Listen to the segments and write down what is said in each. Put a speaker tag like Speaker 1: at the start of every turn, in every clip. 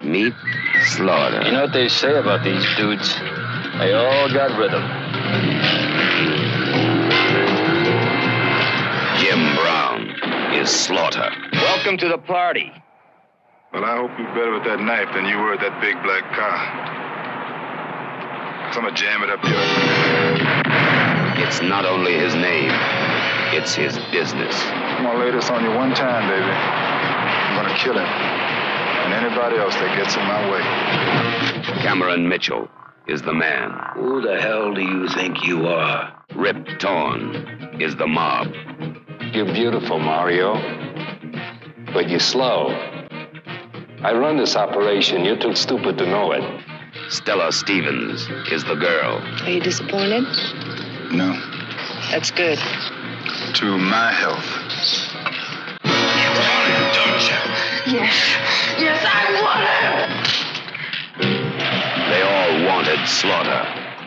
Speaker 1: Meet Slaughter.
Speaker 2: You know what they say about these dudes? They all got rhythm.
Speaker 1: Jim Brown is Slaughter.
Speaker 2: Welcome to the party.
Speaker 3: Well, I hope you're better with that knife than you were with that big black car. So I'm gonna jam it up your...
Speaker 1: It's not only his name, it's his business.
Speaker 3: I'm gonna lay this on you one time, baby. I'm gonna kill him. And anybody else that gets in my way.
Speaker 1: Cameron Mitchell is the man.
Speaker 4: Who the hell do you think you are?
Speaker 1: Rip Torn is the mob.
Speaker 2: You're beautiful, Mario. But you're slow. I run this operation. You're too stupid to know it.
Speaker 1: Stella Stevens is the girl.
Speaker 5: Are you disappointed?
Speaker 3: No.
Speaker 5: That's good.
Speaker 3: To my health.
Speaker 4: You want him, don't you?
Speaker 5: Yes. Yes, I want him!
Speaker 1: They all wanted Slaughter,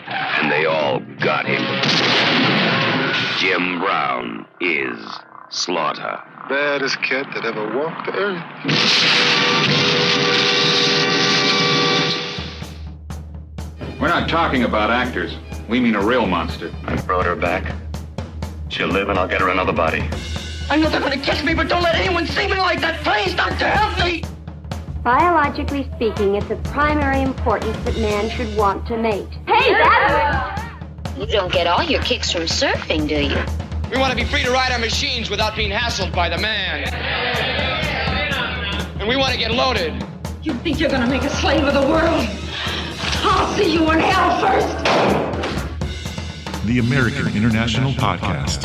Speaker 1: and they all got him. Jim Brown is Slaughter.
Speaker 3: Baddest cat that ever walked the earth.
Speaker 6: We're not talking about actors. We mean a real monster.
Speaker 7: I brought her back. She'll live and I'll get her another body.
Speaker 8: I know they're gonna catch me, but don't let anyone see me like that. Please, Doctor, help me!
Speaker 9: Biologically speaking, it's of primary importance that man should want to mate. Hey, that
Speaker 10: You don't get all your kicks from surfing, do you?
Speaker 8: We want to be free to ride our machines without being hassled by the man. And we want to get loaded.
Speaker 11: You think you're gonna make a slave of the world? I'll see you in hell first!
Speaker 12: The American International Podcast.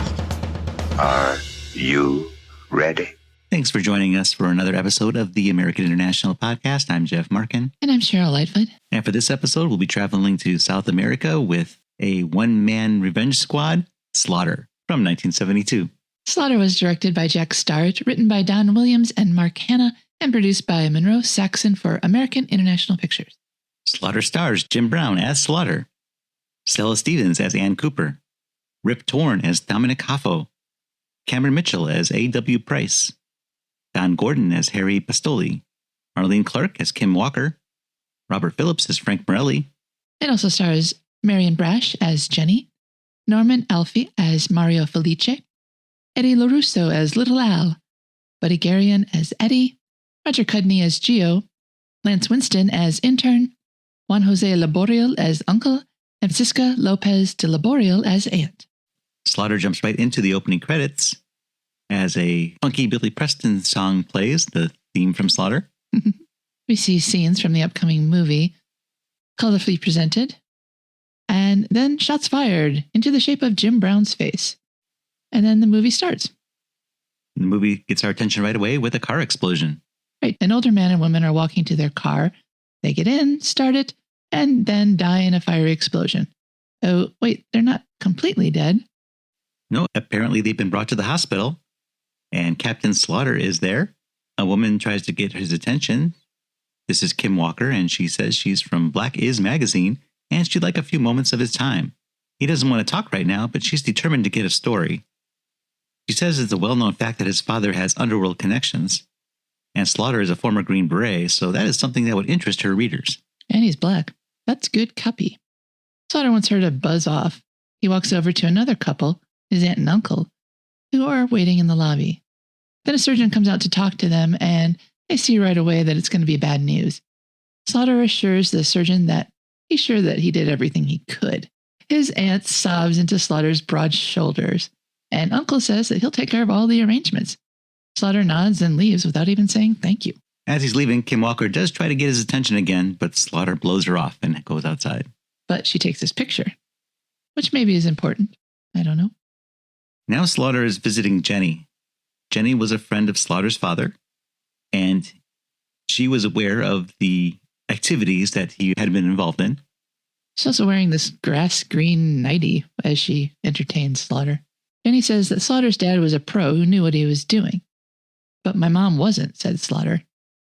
Speaker 4: Are you ready?
Speaker 13: Thanks for joining us for another episode of the American International Podcast. I'm Jeff Markin.
Speaker 14: And I'm Cheryl Lightfoot.
Speaker 13: And for this episode, we'll be traveling to South America with a one-man revenge squad, Slaughter, from 1972.
Speaker 14: Slaughter was directed by Jack Starrett, written by Don Williams and Mark Hanna, and produced by Monroe, Sachson for American International Pictures.
Speaker 13: Slaughter stars Jim Brown as Slaughter, Stella Stevens as Ann Cooper, Rip Torn as Dominic Hoffo, Cameron Mitchell as A.W. Price, Don Gordon as Harry Bastoli, Marlene Clark as Kim Walker, Robert Phillips as Frank Morelli.
Speaker 14: It also stars Marion Brash as Jenny, Norman Alfe as Mario Felice, Eddie LoRusso as Little Al, Buddy Garion as Eddie, Roger Cudney as Gio, Lance Winston as Intern, Juan Jose Laboriel as Uncle, and Francisca Lopez de Laboriel as Aunt.
Speaker 13: Slaughter jumps right into the opening credits as a funky Billy Preston song plays, the theme from Slaughter.
Speaker 14: We see scenes from the upcoming movie, colorfully presented, and then shots fired into the shape of Jim Brown's face. And then the movie starts.
Speaker 13: The movie gets our attention right away with a car explosion.
Speaker 14: Right. An older man and woman are walking to their car. They get in, start it, and then die in a fiery explosion. Oh, wait, they're not completely dead.
Speaker 13: No, apparently they've been brought to the hospital, and Captain Slaughter is there. A woman tries to get his attention. This is Kim Walker, and she says she's from Black Is magazine, and she'd like a few moments of his time. He doesn't want to talk right now, but she's determined to get a story. She says it's a well-known fact that his father has underworld connections, and Slaughter is a former Green Beret, so that is something that would interest her readers.
Speaker 14: And he's black. That's good copy. Slaughter wants her to buzz off. He walks over to another couple, his aunt and uncle, who are waiting in the lobby. Then a surgeon comes out to talk to them, and they see right away that it's going to be bad news. Slaughter assures the surgeon that he's sure that he did everything he could. His aunt sobs into Slaughter's broad shoulders, and Uncle says that he'll take care of all the arrangements. Slaughter nods and leaves without even saying thank you.
Speaker 13: As he's leaving, Kim Walker does try to get his attention again, but Slaughter blows her off and goes outside.
Speaker 14: But she takes his picture, which maybe is important. I don't know.
Speaker 13: Now Slaughter is visiting Jenny. Jenny was a friend of Slaughter's father, and she was aware of the activities that he had been involved in.
Speaker 14: She's also wearing this grass green nightie as she entertains Slaughter. Jenny says that Slaughter's dad was a pro who knew what he was doing. But my mom wasn't, said Slaughter.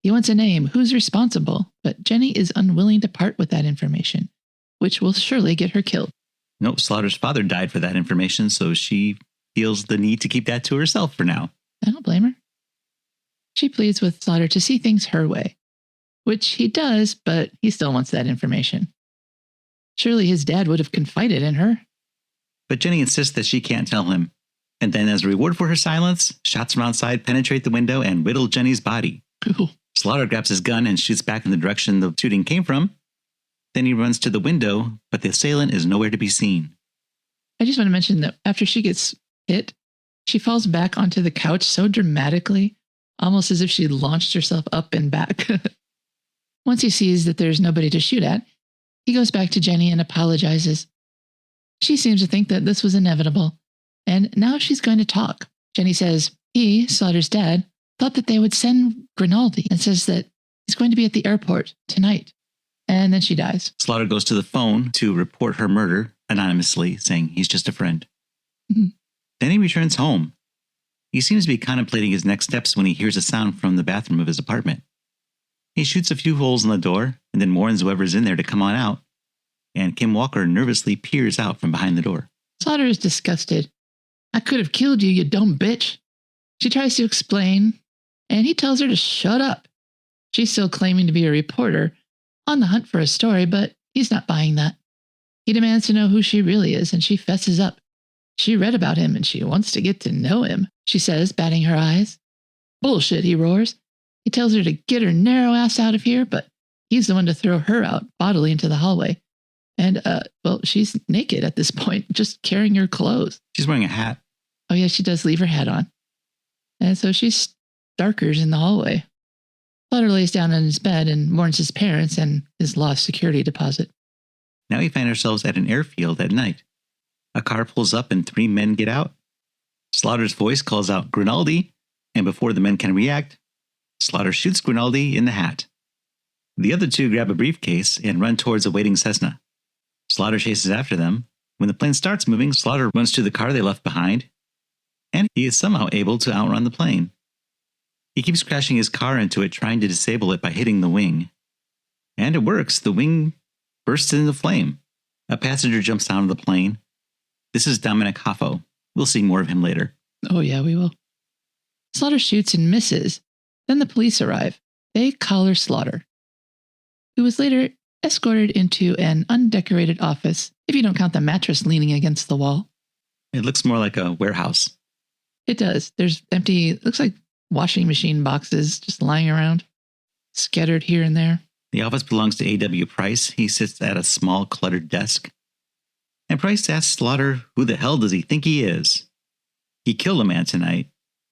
Speaker 14: He wants a name. Who's responsible? But Jenny is unwilling to part with that information, which will surely get her killed.
Speaker 13: Nope, Slaughter's father died for that information, so she feels the need to keep that to herself for now.
Speaker 14: I don't blame her. She pleads with Slaughter to see things her way. which he does, but he still wants that information. Surely his dad would have confided in her.
Speaker 13: But Jenny insists that she can't tell him. And then as a reward for her silence, shots from outside penetrate the window and whittle Jenny's body.
Speaker 14: Cool.
Speaker 13: Slaughter grabs his gun and shoots back in the direction the shooting came from. Then he runs to the window, but the assailant is nowhere to be seen.
Speaker 14: I just want to mention that after she gets hit, she falls back onto the couch so dramatically, almost as if she launched herself up and back. Once he sees that there's nobody to shoot at, he goes back to Jenny and apologizes. She seems to think that this was inevitable, and now she's going to talk. Jenny says he, Slaughter's dad, thought that they would send Grimaldi and says that he's going to be at the airport tonight. And then she dies.
Speaker 13: Slaughter goes to the phone to report her murder anonymously, saying he's just a friend.
Speaker 14: Mm-hmm.
Speaker 13: Then he returns home. He seems to be contemplating his next steps when he hears a sound from the bathroom of his apartment. He shoots a few holes in the door and then warns whoever's in there to come on out. And Kim Walker nervously peers out from behind the door.
Speaker 14: Slaughter is disgusted. I could have killed you, you dumb bitch. She tries to explain, and he tells her to shut up. She's still claiming to be a reporter on the hunt for a story, but he's not buying that. He demands to know who she really is, and she fesses up. She read about him, and she wants to get to know him, she says, batting her eyes. Bullshit, he roars. He tells her to get her narrow ass out of here, but he's the one to throw her out bodily into the hallway. And, well, she's naked at this point, just carrying her clothes.
Speaker 13: She's wearing a hat.
Speaker 14: Oh, yeah, she does leave her hat on. And so she starkers in the hallway. Slaughter lays down on his bed and warns his parents and his lost security deposit.
Speaker 13: Now we find ourselves at an airfield at night. A car pulls up and 3 men get out. Slaughter's voice calls out Grimaldi, and before the men can react, Slaughter shoots Grimaldi in the hat. The other 2 grab a briefcase and run towards a waiting Cessna. Slaughter chases after them. When the plane starts moving, Slaughter runs to the car they left behind, and he is somehow able to outrun the plane. He keeps crashing his car into it, trying to disable it by hitting the wing. And it works. The wing bursts into flame. A passenger jumps out of the plane. This is Dominic Hoffo. We'll see more of him later.
Speaker 14: Oh, yeah, we will. Slaughter shoots and misses. Then the police arrive. They collar Slaughter, who was later escorted into an undecorated office, if you don't count the mattress leaning against the wall.
Speaker 13: It looks more like a warehouse.
Speaker 14: It does. There's empty, looks like washing machine boxes just lying around, scattered here and there.
Speaker 13: The office belongs to A.W. Price. He sits at a small, cluttered desk. And Price asks Slaughter, who the hell does he think he is? He killed a man tonight,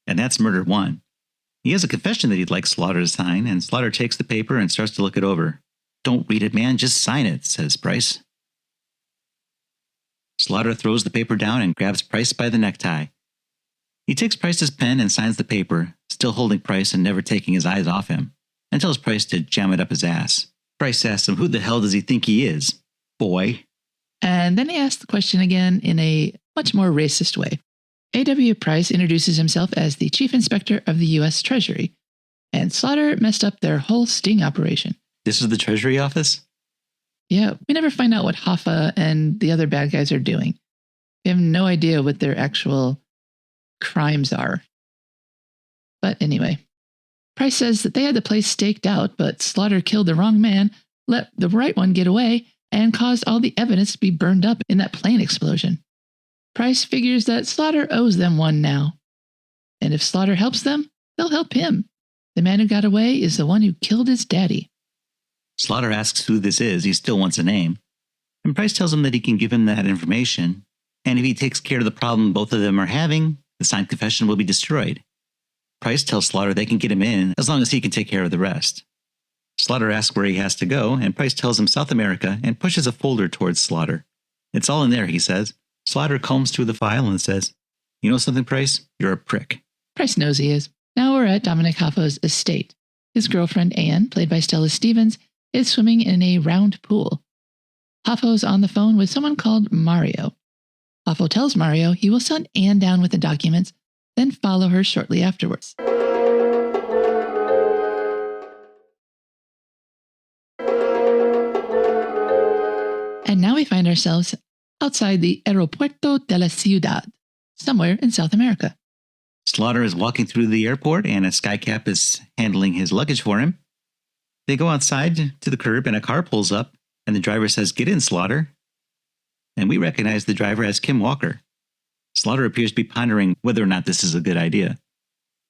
Speaker 13: and that's murder 1. He has a confession that he'd like Slaughter to sign, and Slaughter takes the paper and starts to look it over. Don't read it, man, just sign it, says Price. Slaughter throws the paper down and grabs Price by the necktie. He takes Price's pen and signs the paper, still holding Price and never taking his eyes off him, and tells Price to jam it up his ass. Price asks him, who the hell does he think he is, boy?
Speaker 14: And then he asks the question again in a much more racist way. A.W. Price introduces himself as the Chief Inspector of the U.S. Treasury, and Slaughter messed up their whole sting operation.
Speaker 13: This is the Treasury office?
Speaker 14: Yeah, we never find out what Hoffo and the other bad guys are doing. We have no idea what their actual crimes are. But anyway, Price says that they had the place staked out, but Slaughter killed the wrong man, let the right one get away, and caused all the evidence to be burned up in that plane explosion. Price figures that Slaughter owes them one now. And if Slaughter helps them, they'll help him. The man who got away is the one who killed his daddy.
Speaker 13: Slaughter asks who this is. He still wants a name. And Price tells him that he can give him that information. And if he takes care of the problem both of them are having, the signed confession will be destroyed. Price tells Slaughter they can get him in as long as he can take care of the rest. Slaughter asks where he has to go, and Price tells him South America and pushes a folder towards Slaughter. It's all in there, he says. Slaughter combs through the file and says, you know something, Price? You're a prick.
Speaker 14: Price knows he is. Now we're at Dominic Hoffo's estate. His girlfriend, Anne, played by Stella Stevens, is swimming in a round pool. Hoffo's on the phone with someone called Mario. Hoffo tells Mario he will send Anne down with the documents, then follow her shortly afterwards. And now we find ourselves outside the Aeropuerto de la Ciudad, somewhere in South America.
Speaker 13: Slaughter is walking through the airport, and a skycap is handling his luggage for him. They go outside to the curb and a car pulls up and the driver says, "Get in, Slaughter." And we recognize the driver as Kim Walker. Slaughter appears to be pondering whether or not this is a good idea.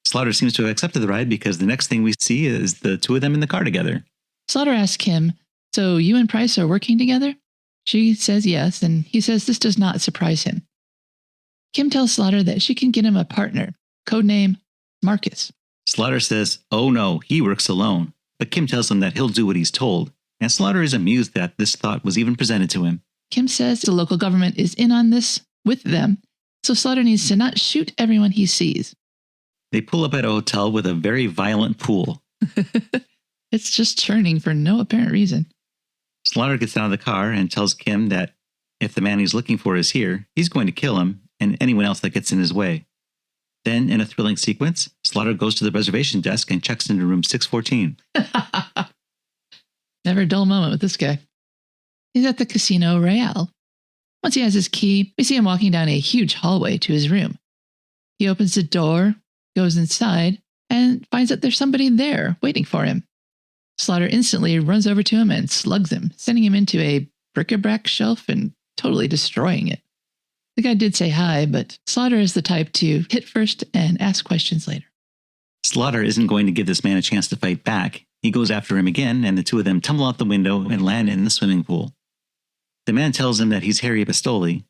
Speaker 13: Slaughter seems to have accepted the ride because the next thing we see is the two of them in the car together.
Speaker 14: Slaughter asks Kim, "So you and Price are working together?" She says yes, and he says this does not surprise him. Kim tells Slaughter that she can get him a partner, codename Marcus.
Speaker 13: Slaughter says, "Oh no, he works alone." But Kim tells him that he'll do what he's told, and Slaughter is amused that this thought was even presented to him.
Speaker 14: Kim says the local government is in on this with them, so Slaughter needs to not shoot everyone he sees.
Speaker 13: They pull up at a hotel with a very violent pool.
Speaker 14: It's just churning for no apparent reason.
Speaker 13: Slaughter gets out of the car and tells Kim that if the man he's looking for is here, he's going to kill him and anyone else that gets in his way. Then, in a thrilling sequence, Slaughter goes to the reservation desk and checks into room 614.
Speaker 14: Never a dull moment with this guy. He's at the Casino Royale. Once he has his key, we see him walking down a huge hallway to his room. He opens the door, goes inside, and finds that there's somebody there waiting for him. Slaughter instantly runs over to him and slugs him, sending him into a bric-a-brac shelf and totally destroying it. The guy did say hi, but Slaughter is the type to hit first and ask questions later.
Speaker 13: Slaughter isn't going to give this man a chance to fight back. He goes after him again, and the two of them tumble out the window and land in the swimming pool. The man tells him that he's Harry Bastoli,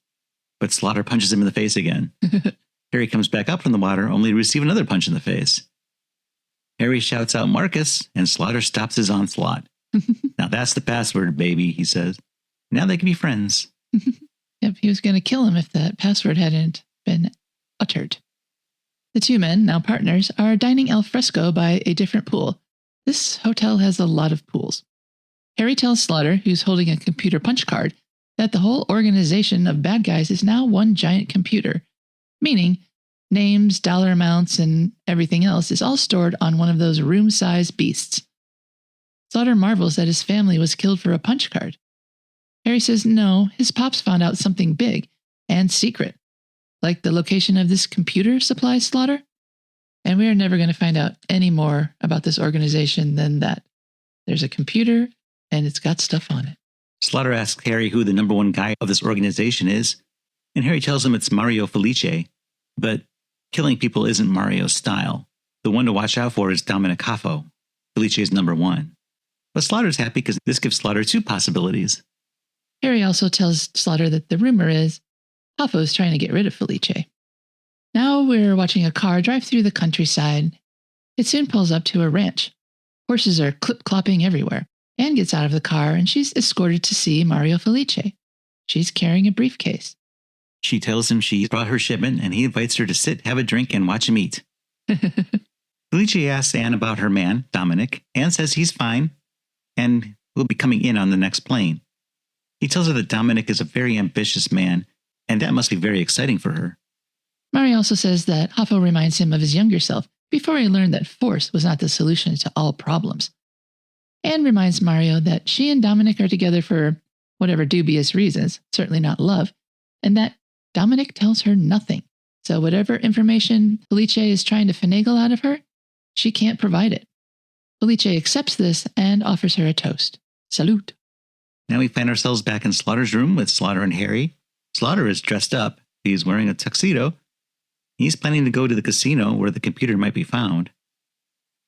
Speaker 13: but Slaughter punches him in the face again. Harry comes back up from the water, only to receive another punch in the face. Harry shouts out Marcus, and Slaughter stops his onslaught. "Now that's the password, baby," he says. "Now they can be friends."
Speaker 14: Yep, he was going to kill him if that password hadn't been uttered. The two men, now partners, are dining al fresco by a different pool. This hotel has a lot of pools. Harry tells Slaughter, who's holding a computer punch card, that the whole organization of bad guys is now one giant computer, meaning names, dollar amounts, and everything else is all stored on one of those room-sized beasts. Slaughter marvels that his family was killed for a punch card. Harry says no, his pops found out something big and secret, like the location of this computer, supplies Slaughter. And we are never going to find out any more about this organization than that. There's a computer, and it's got stuff on it.
Speaker 13: Slaughter asks Harry who the number one guy of this organization is, and Harry tells him it's Mario Felice, but killing people isn't Mario's style. The one to watch out for is Dominic Hoffo. Felice is number one. But Slaughter's happy because this gives Slaughter two possibilities.
Speaker 14: Harry also tells Slaughter that the rumor is Hoffo's trying to get rid of Felice. Now we're watching a car drive through the countryside. It soon pulls up to a ranch. Horses are clip-clopping everywhere. Anne gets out of the car and she's escorted to see Mario Felice. She's carrying a briefcase.
Speaker 13: She tells him she brought her shipment and he invites her to sit, have a drink, and watch him eat. Felice asks Anne about her man, Dominic. Anne says he's fine and will be coming in on the next plane. He tells her that Dominic is a very ambitious man, and that must be very exciting for her.
Speaker 14: Marion also says that Hoffo reminds him of his younger self before he learned that force was not the solution to all problems. Anne reminds Mario that she and Dominic are together for whatever dubious reasons, certainly not love, and that Dominic tells her nothing. So whatever information Felice is trying to finagle out of her, she can't provide it. Felice accepts this and offers her a toast. Salute.
Speaker 13: Now we find ourselves back in Slaughter's room with Slaughter and Harry. Slaughter is dressed up. He's wearing a tuxedo. He's planning to go to the casino where the computer might be found.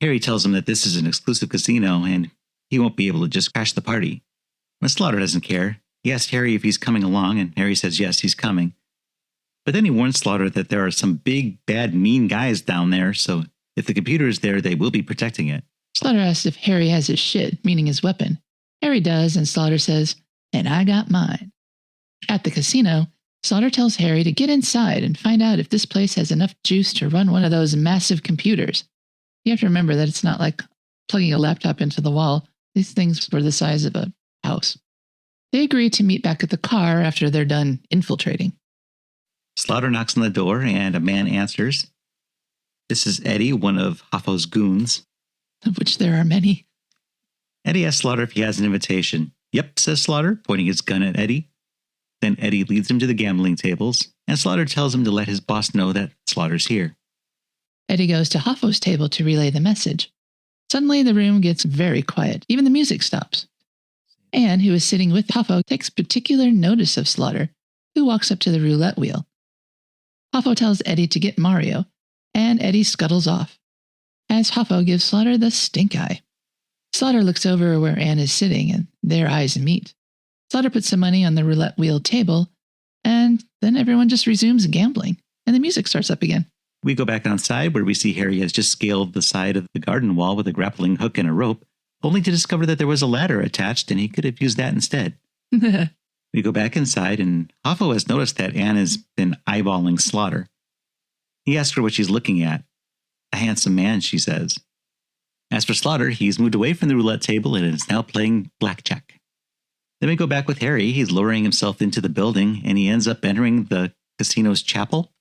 Speaker 13: Harry tells him that this is an exclusive casino and he won't be able to just crash the party. But Slaughter doesn't care. He asks Harry if he's coming along, and Harry says yes, he's coming. But then he warns Slaughter that there are some big, bad, mean guys down there, so if the computer is there, they will be protecting it.
Speaker 14: Slaughter asks if Harry has his shit, meaning his weapon. Harry does, and Slaughter says, "And I got mine." At the casino, Slaughter tells Harry to get inside and find out if this place has enough juice to run one of those massive computers. You have to remember that it's not like plugging a laptop into the wall. These things were the size of a house. They agree to meet back at the car after they're done infiltrating.
Speaker 13: Slaughter knocks on the door, and a man answers. This is Eddie, one of Hoffo's goons.
Speaker 14: Of which there are many.
Speaker 13: Eddie asks Slaughter if he has an invitation. Yep, says Slaughter, pointing his gun at Eddie. Then Eddie leads him to the gambling tables, and Slaughter tells him to let his boss know that Slaughter's here.
Speaker 14: Eddie goes to Hoffo's table to relay the message. Suddenly, the room gets very quiet. Even the music stops. Anne, who is sitting with Hoffo, takes particular notice of Slaughter, who walks up to the roulette wheel. Hoffo tells Eddie to get Mario, and Eddie scuttles off, as Hoffo gives Slaughter the stink eye. Slaughter looks over where Anne is sitting, and their eyes meet. Slaughter puts some money on the roulette wheel table, and then everyone just resumes gambling, and the music starts up again.
Speaker 13: We go back outside where we see Harry has just scaled the side of the garden wall with a grappling hook and a rope, only to discover that there was a ladder attached and he could have used that instead. We go back inside and Hoffo has noticed that Anne has been eyeballing Slaughter. He asks her what she's looking at. A handsome man, she says. As for Slaughter, he's moved away from the roulette table and is now playing blackjack. Then we go back with Harry. He's lowering himself into the building and he ends up entering the casino's chapel.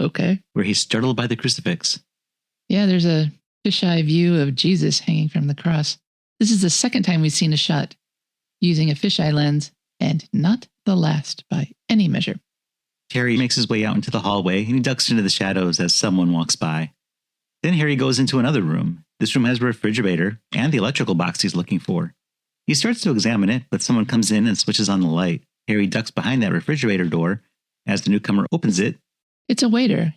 Speaker 14: Okay.
Speaker 13: Where he's startled by the crucifix.
Speaker 14: Yeah, there's a fisheye view of Jesus hanging from the cross. This is the second time we've seen a shot using a fisheye lens, and not the last by any measure.
Speaker 13: Harry makes his way out into the hallway, and he ducks into the shadows as someone walks by. Then Harry goes into another room. This room has a refrigerator and the electrical box he's looking for. He starts to examine it, but someone comes in and switches on the light. Harry ducks behind that refrigerator door. As the newcomer opens it,
Speaker 14: it's a waiter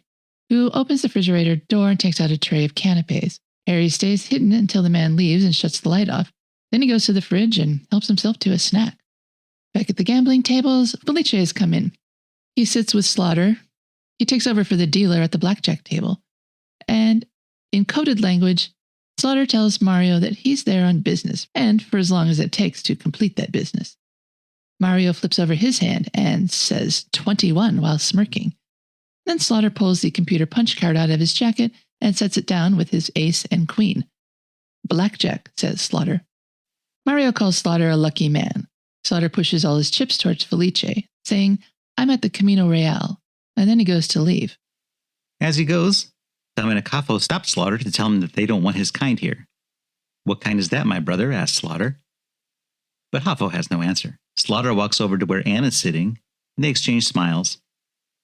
Speaker 14: who opens the refrigerator door and takes out a tray of canapes. Harry stays hidden until the man leaves and shuts the light off. Then he goes to the fridge and helps himself to a snack. Back at the gambling tables, Felice has come in. He sits with Slaughter. He takes over for the dealer at the blackjack table. And in coded language, Slaughter tells Mario that he's there on business and for as long as it takes to complete that business. Mario flips over his hand and says 21 while smirking. Then Slaughter pulls the computer punch card out of his jacket and sets it down with his ace and queen. Blackjack, says Slaughter. Mario calls Slaughter a lucky man. Slaughter pushes all his chips towards Felice, saying, I'm at the Camino Real, and then he goes to leave.
Speaker 13: As he goes, Dominic Hoffo stops Slaughter to tell him that they don't want his kind here. What kind is that, my brother? Asks Slaughter. But Hoffo has no answer. Slaughter walks over to where Anne is sitting, and they exchange smiles.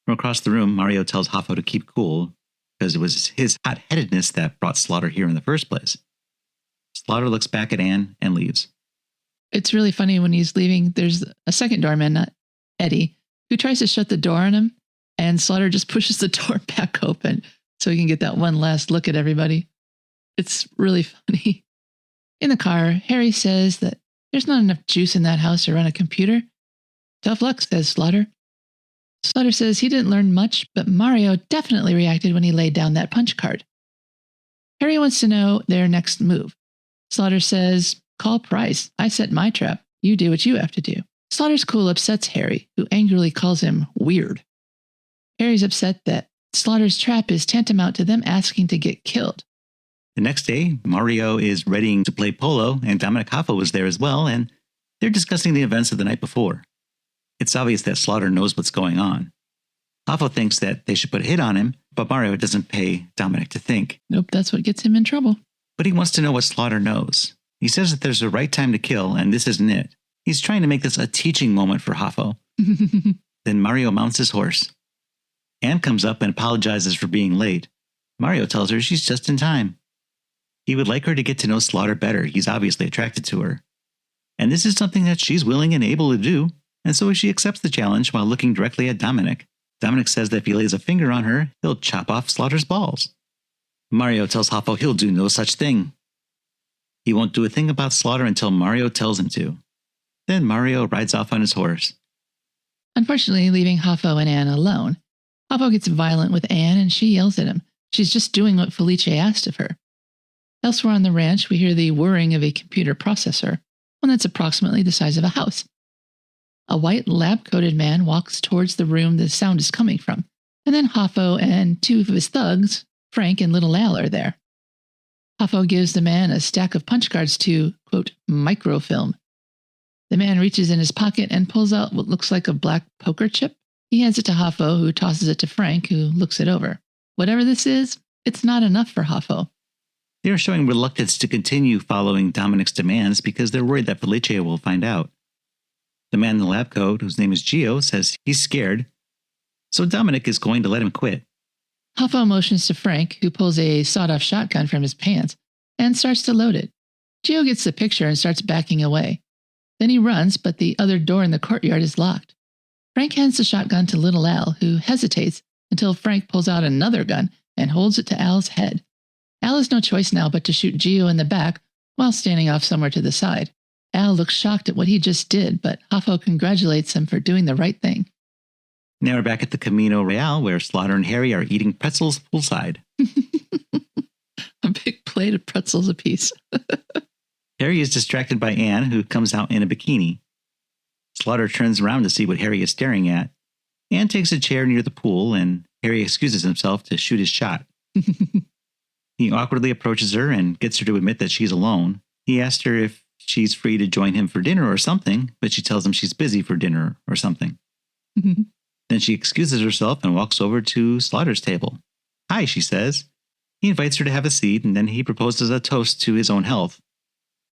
Speaker 13: From across the room, Mario tells Hoffo to keep cool, because it was his hot-headedness that brought Slaughter here in the first place. Slaughter looks back at Anne and leaves.
Speaker 14: It's really funny when he's leaving, there's a second doorman, not Eddie, who tries to shut the door on him, and Slaughter just pushes the door back open so he can get that one last look at everybody. It's really funny. In the car, Harry says that there's not enough juice in that house to run a computer. Tough luck, says Slaughter. Slaughter says he didn't learn much, but Mario definitely reacted when he laid down that punch card. Harry wants to know their next move. Slaughter says, call Price. I set my trap. You do what you have to do. Slaughter's cool upsets Harry, who angrily calls him weird. Harry's upset that Slaughter's trap is tantamount to them asking to get killed.
Speaker 13: The next day, Mario is readying to play polo, and Dominic Hoffo was there as well, and they're discussing the events of the night before. It's obvious that Slaughter knows what's going on. Hoffo thinks that they should put a hit on him, but Mario doesn't pay Dominic to think.
Speaker 14: Nope, that's what gets him in trouble.
Speaker 13: But he wants to know what Slaughter knows. He says that there's a right time to kill, and this isn't it. He's trying to make this a teaching moment for Hoffo. Then Mario mounts his horse. Anne comes up and apologizes for being late. Mario tells her she's just in time. He would like her to get to know Slaughter better. He's obviously attracted to her. And this is something that she's willing and able to do, and so she accepts the challenge while looking directly at Dominic. Dominic says that if he lays a finger on her, he'll chop off Slaughter's balls. Mario tells Hoffo he'll do no such thing. He won't do a thing about Slaughter until Mario tells him to. Then Mario rides off on his horse.
Speaker 14: Unfortunately, leaving Hoffo and Anne alone, Hoffo gets violent with Anne and she yells at him. She's just doing what Felice asked of her. Elsewhere on the ranch, we hear the whirring of a computer processor, one that's approximately the size of a house. A white lab-coated man walks towards the room the sound is coming from, and then Hoffo and two of his thugs, Frank and Little Al, are there. Hoffo gives the man a stack of punch cards to, quote, microfilm. The man reaches in his pocket and pulls out what looks like a black poker chip. He hands it to Hoffo, who tosses it to Frank, who looks it over. Whatever this is, it's not enough for Hoffo.
Speaker 13: They are showing reluctance to continue following Dominic's demands because they're worried that Felice will find out. The man in the lab coat, whose name is Gio, says he's scared, so Dominic is going to let him quit.
Speaker 14: Hoffo motions to Frank, who pulls a sawed-off shotgun from his pants, and starts to load it. Gio gets the picture and starts backing away. Then he runs, but the other door in the courtyard is locked. Frank hands the shotgun to little Al, who hesitates until Frank pulls out another gun and holds it to Al's head. Al has no choice now but to shoot Gio in the back while standing off somewhere to the side. Al looks shocked at what he just did, but Hoffo congratulates him for doing the right thing.
Speaker 13: Now we're back at the Camino Real, where Slaughter and Harry are eating pretzels poolside.
Speaker 14: A big plate of pretzels apiece.
Speaker 13: Harry is distracted by Anne, who comes out in a bikini. Slaughter turns around to see what Harry is staring at. Anne takes a chair near the pool, and Harry excuses himself to shoot his shot. He awkwardly approaches her and gets her to admit that she's alone. He asks her if she's free to join him for dinner or something, but she tells him she's busy for dinner or something. Then she excuses herself and walks over to Slaughter's table. Hi, she says. He invites her to have a seat, and then he proposes a toast to his own health.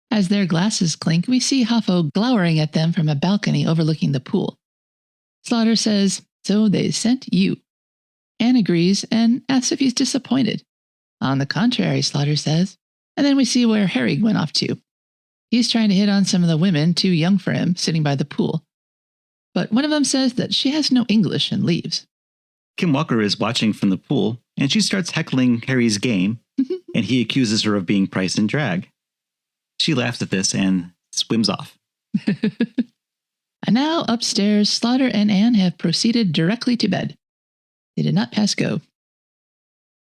Speaker 14: As their glasses clink, we see Hoffo glowering at them from a balcony overlooking the pool. Slaughter says, "So they sent you." Anne agrees and asks if he's disappointed. "On the contrary," Slaughter says. And then we see where Harry went off to. He's trying to hit on some of the women too young for him, sitting by the pool. But one of them says that she has no English and leaves.
Speaker 13: Kim Walker is watching from the pool, and she starts heckling Harry's game, and he accuses her of being priced in drag. She laughs at this and swims off.
Speaker 14: And now upstairs, Slaughter and Anne have proceeded directly to bed. They did not pass go.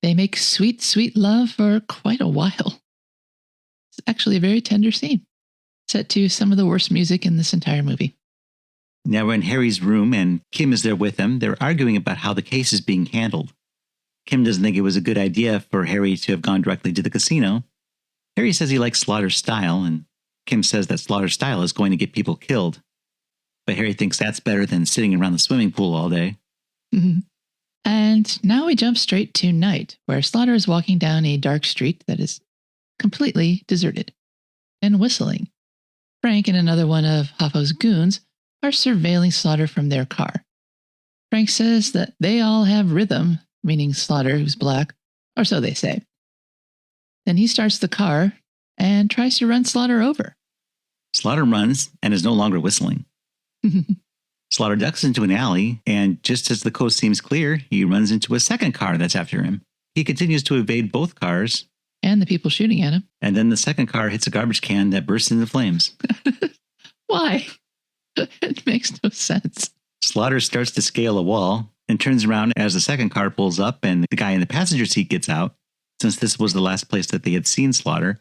Speaker 14: They make sweet, sweet love for quite a while. It's actually a very tender scene, set to some of the worst music in this entire movie.
Speaker 13: Now we're in Harry's room, and Kim is there with him. They're arguing about how the case is being handled. Kim doesn't think it was a good idea for Harry to have gone directly to the casino. Harry says he likes Slaughter's style, and Kim says that Slaughter's style is going to get people killed. But Harry thinks that's better than sitting around the swimming pool all day.
Speaker 14: And now we jump straight to night, where Slaughter is walking down a dark street that is completely deserted and whistling. Frank and another one of Hoffo's goons are surveilling Slaughter from their car. Frank says that they all have rhythm, meaning Slaughter, who's black, or so they say. Then he starts the car and tries to run Slaughter over.
Speaker 13: Slaughter runs and is no longer whistling. Slaughter ducks into an alley, and just as the coast seems clear, he runs into a second car that's after him. He continues to evade both cars.
Speaker 14: And the people shooting at him.
Speaker 13: And then the second car hits a garbage can that bursts into flames.
Speaker 14: Why? It makes no sense.
Speaker 13: Slaughter starts to scale a wall and turns around as the second car pulls up and the guy in the passenger seat gets out. Since this was the last place that they had seen Slaughter,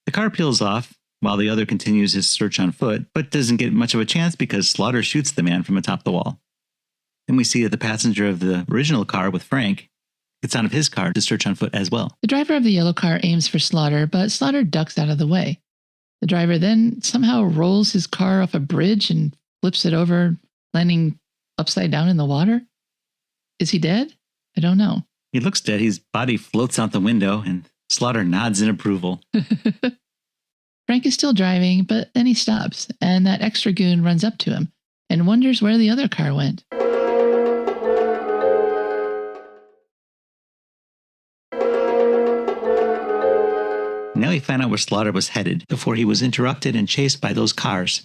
Speaker 13: the car peels off while the other continues his search on foot, but doesn't get much of a chance because Slaughter shoots the man from atop the wall. Then we see that the passenger of the original car with Frank gets out of his car to search on foot as well.
Speaker 14: The driver of the yellow car aims for Slaughter, but Slaughter ducks out of the way. The driver then somehow rolls his car off a bridge and flips it over, landing upside down in the water. Is he dead? I don't know.
Speaker 13: He looks dead. His body floats out the window, and Slaughter nods in approval.
Speaker 14: Frank is still driving, but then he stops, and that extra goon runs up to him and wonders where the other car went.
Speaker 13: Now he found out where Slaughter was headed before he was interrupted and chased by those cars.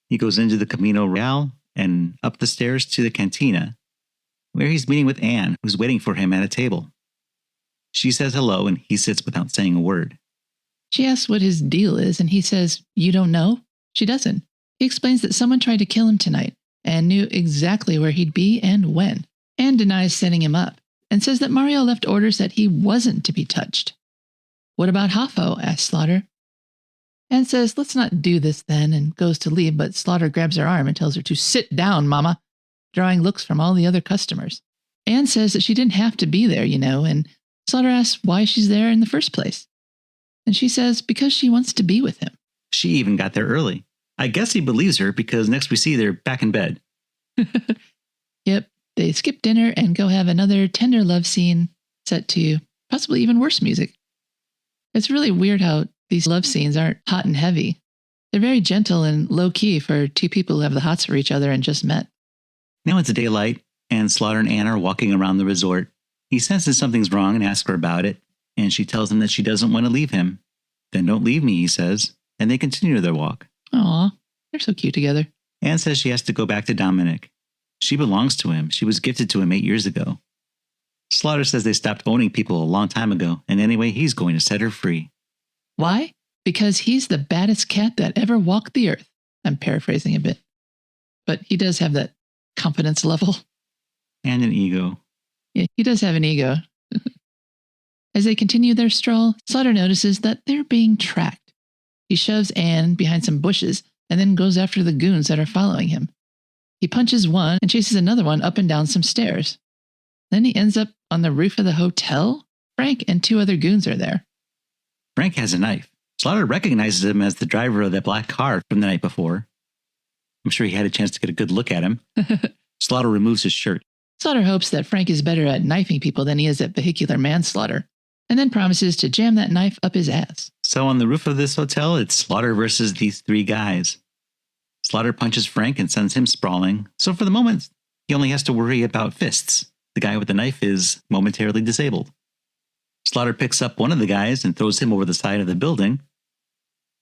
Speaker 13: He goes into the Camino Real and up the stairs to the cantina, where he's meeting with Anne, who's waiting for him at a table. She says hello, and he sits without saying a word.
Speaker 14: She asks what his deal is, and he says, "You don't know?" She doesn't. He explains that someone tried to kill him tonight and knew exactly where he'd be and when. Anne denies setting him up and says that Mario left orders that he wasn't to be touched. "What about Hoffo?" asks Slaughter. Anne says, "Let's not do this then," and goes to leave, but Slaughter grabs her arm and tells her to sit down, Mama, drawing looks from all the other customers. Anne says that she didn't have to be there, and Slaughter asks why she's there in the first place. And she says because she wants to be with him.
Speaker 13: She even got there early. I guess he believes her because next we see they're back in bed.
Speaker 14: Yep, they skip dinner and go have another tender love scene set to possibly even worse music. It's really weird how these love scenes aren't hot and heavy. They're very gentle and low-key for two people who have the hots for each other and just met.
Speaker 13: Now it's daylight, and Slaughter and Anne are walking around the resort. He senses something's wrong and asks her about it, and she tells him that she doesn't want to leave him. Then don't leave me, he says, and they continue their walk.
Speaker 14: Aw, they're so cute together.
Speaker 13: Anne says she has to go back to Dominic. She belongs to him. She was gifted to him 8 years ago. Slaughter says they stopped owning people a long time ago, and anyway, he's going to set her free.
Speaker 14: Why? Because he's the baddest cat that ever walked the earth. I'm paraphrasing a bit. But he does have that confidence level.
Speaker 13: And an ego.
Speaker 14: Yeah, he does have an ego. As they continue their stroll, Slaughter notices that they're being tracked. He shoves Anne behind some bushes and then goes after the goons that are following him. He punches one and chases another one up and down some stairs. Then he ends up on the roof of the hotel. Frank and 2 other goons are there.
Speaker 13: Frank has a knife. Slaughter recognizes him as the driver of that black car from the night before. I'm sure he had a chance to get a good look at him. Slaughter removes his shirt.
Speaker 14: Slaughter hopes that Frank is better at knifing people than he is at vehicular manslaughter, and then promises to jam that knife up his ass.
Speaker 13: So on the roof of this hotel, it's Slaughter versus these 3 guys. Slaughter punches Frank and sends him sprawling, so for the moment, he only has to worry about fists. The guy with the knife is momentarily disabled. Slaughter picks up one of the guys and throws him over the side of the building,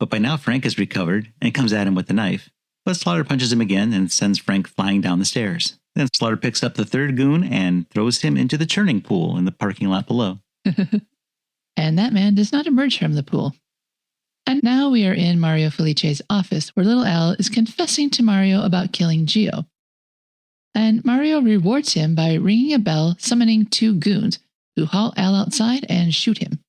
Speaker 13: but by now Frank has recovered and comes at him with the knife. But Slaughter punches him again and sends Frank flying down the stairs. Then Slaughter picks up the 3rd goon and throws him into the churning pool in the parking lot below.
Speaker 14: And that man does not emerge from the pool. And now we are in Mario Felice's office, where little Al is confessing to Mario about killing Gio. And Mario rewards him by ringing a bell, summoning 2 goons, who haul Al outside and shoot him.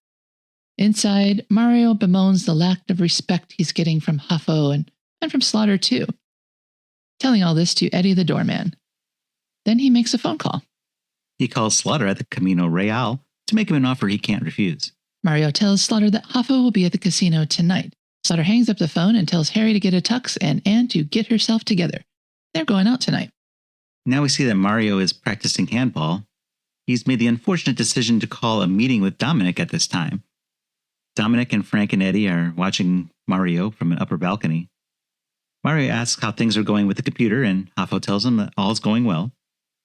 Speaker 14: Inside, Mario bemoans the lack of respect he's getting from Hoffo and from Slaughter too, telling all this to Eddie the doorman. Then he makes a phone call.
Speaker 13: He calls Slaughter at the Camino Real to make him an offer he can't refuse.
Speaker 14: Mario tells Slaughter that Hoffo will be at the casino tonight. Slaughter hangs up the phone and tells Harry to get a tux and Anne to get herself together. They're going out tonight.
Speaker 13: Now we see that Mario is practicing handball. He's made the unfortunate decision to call a meeting with Dominic at this time. Dominic and Frank and Eddie are watching Mario from an upper balcony. Mario asks how things are going with the computer, and Hoffo tells him that all's going well.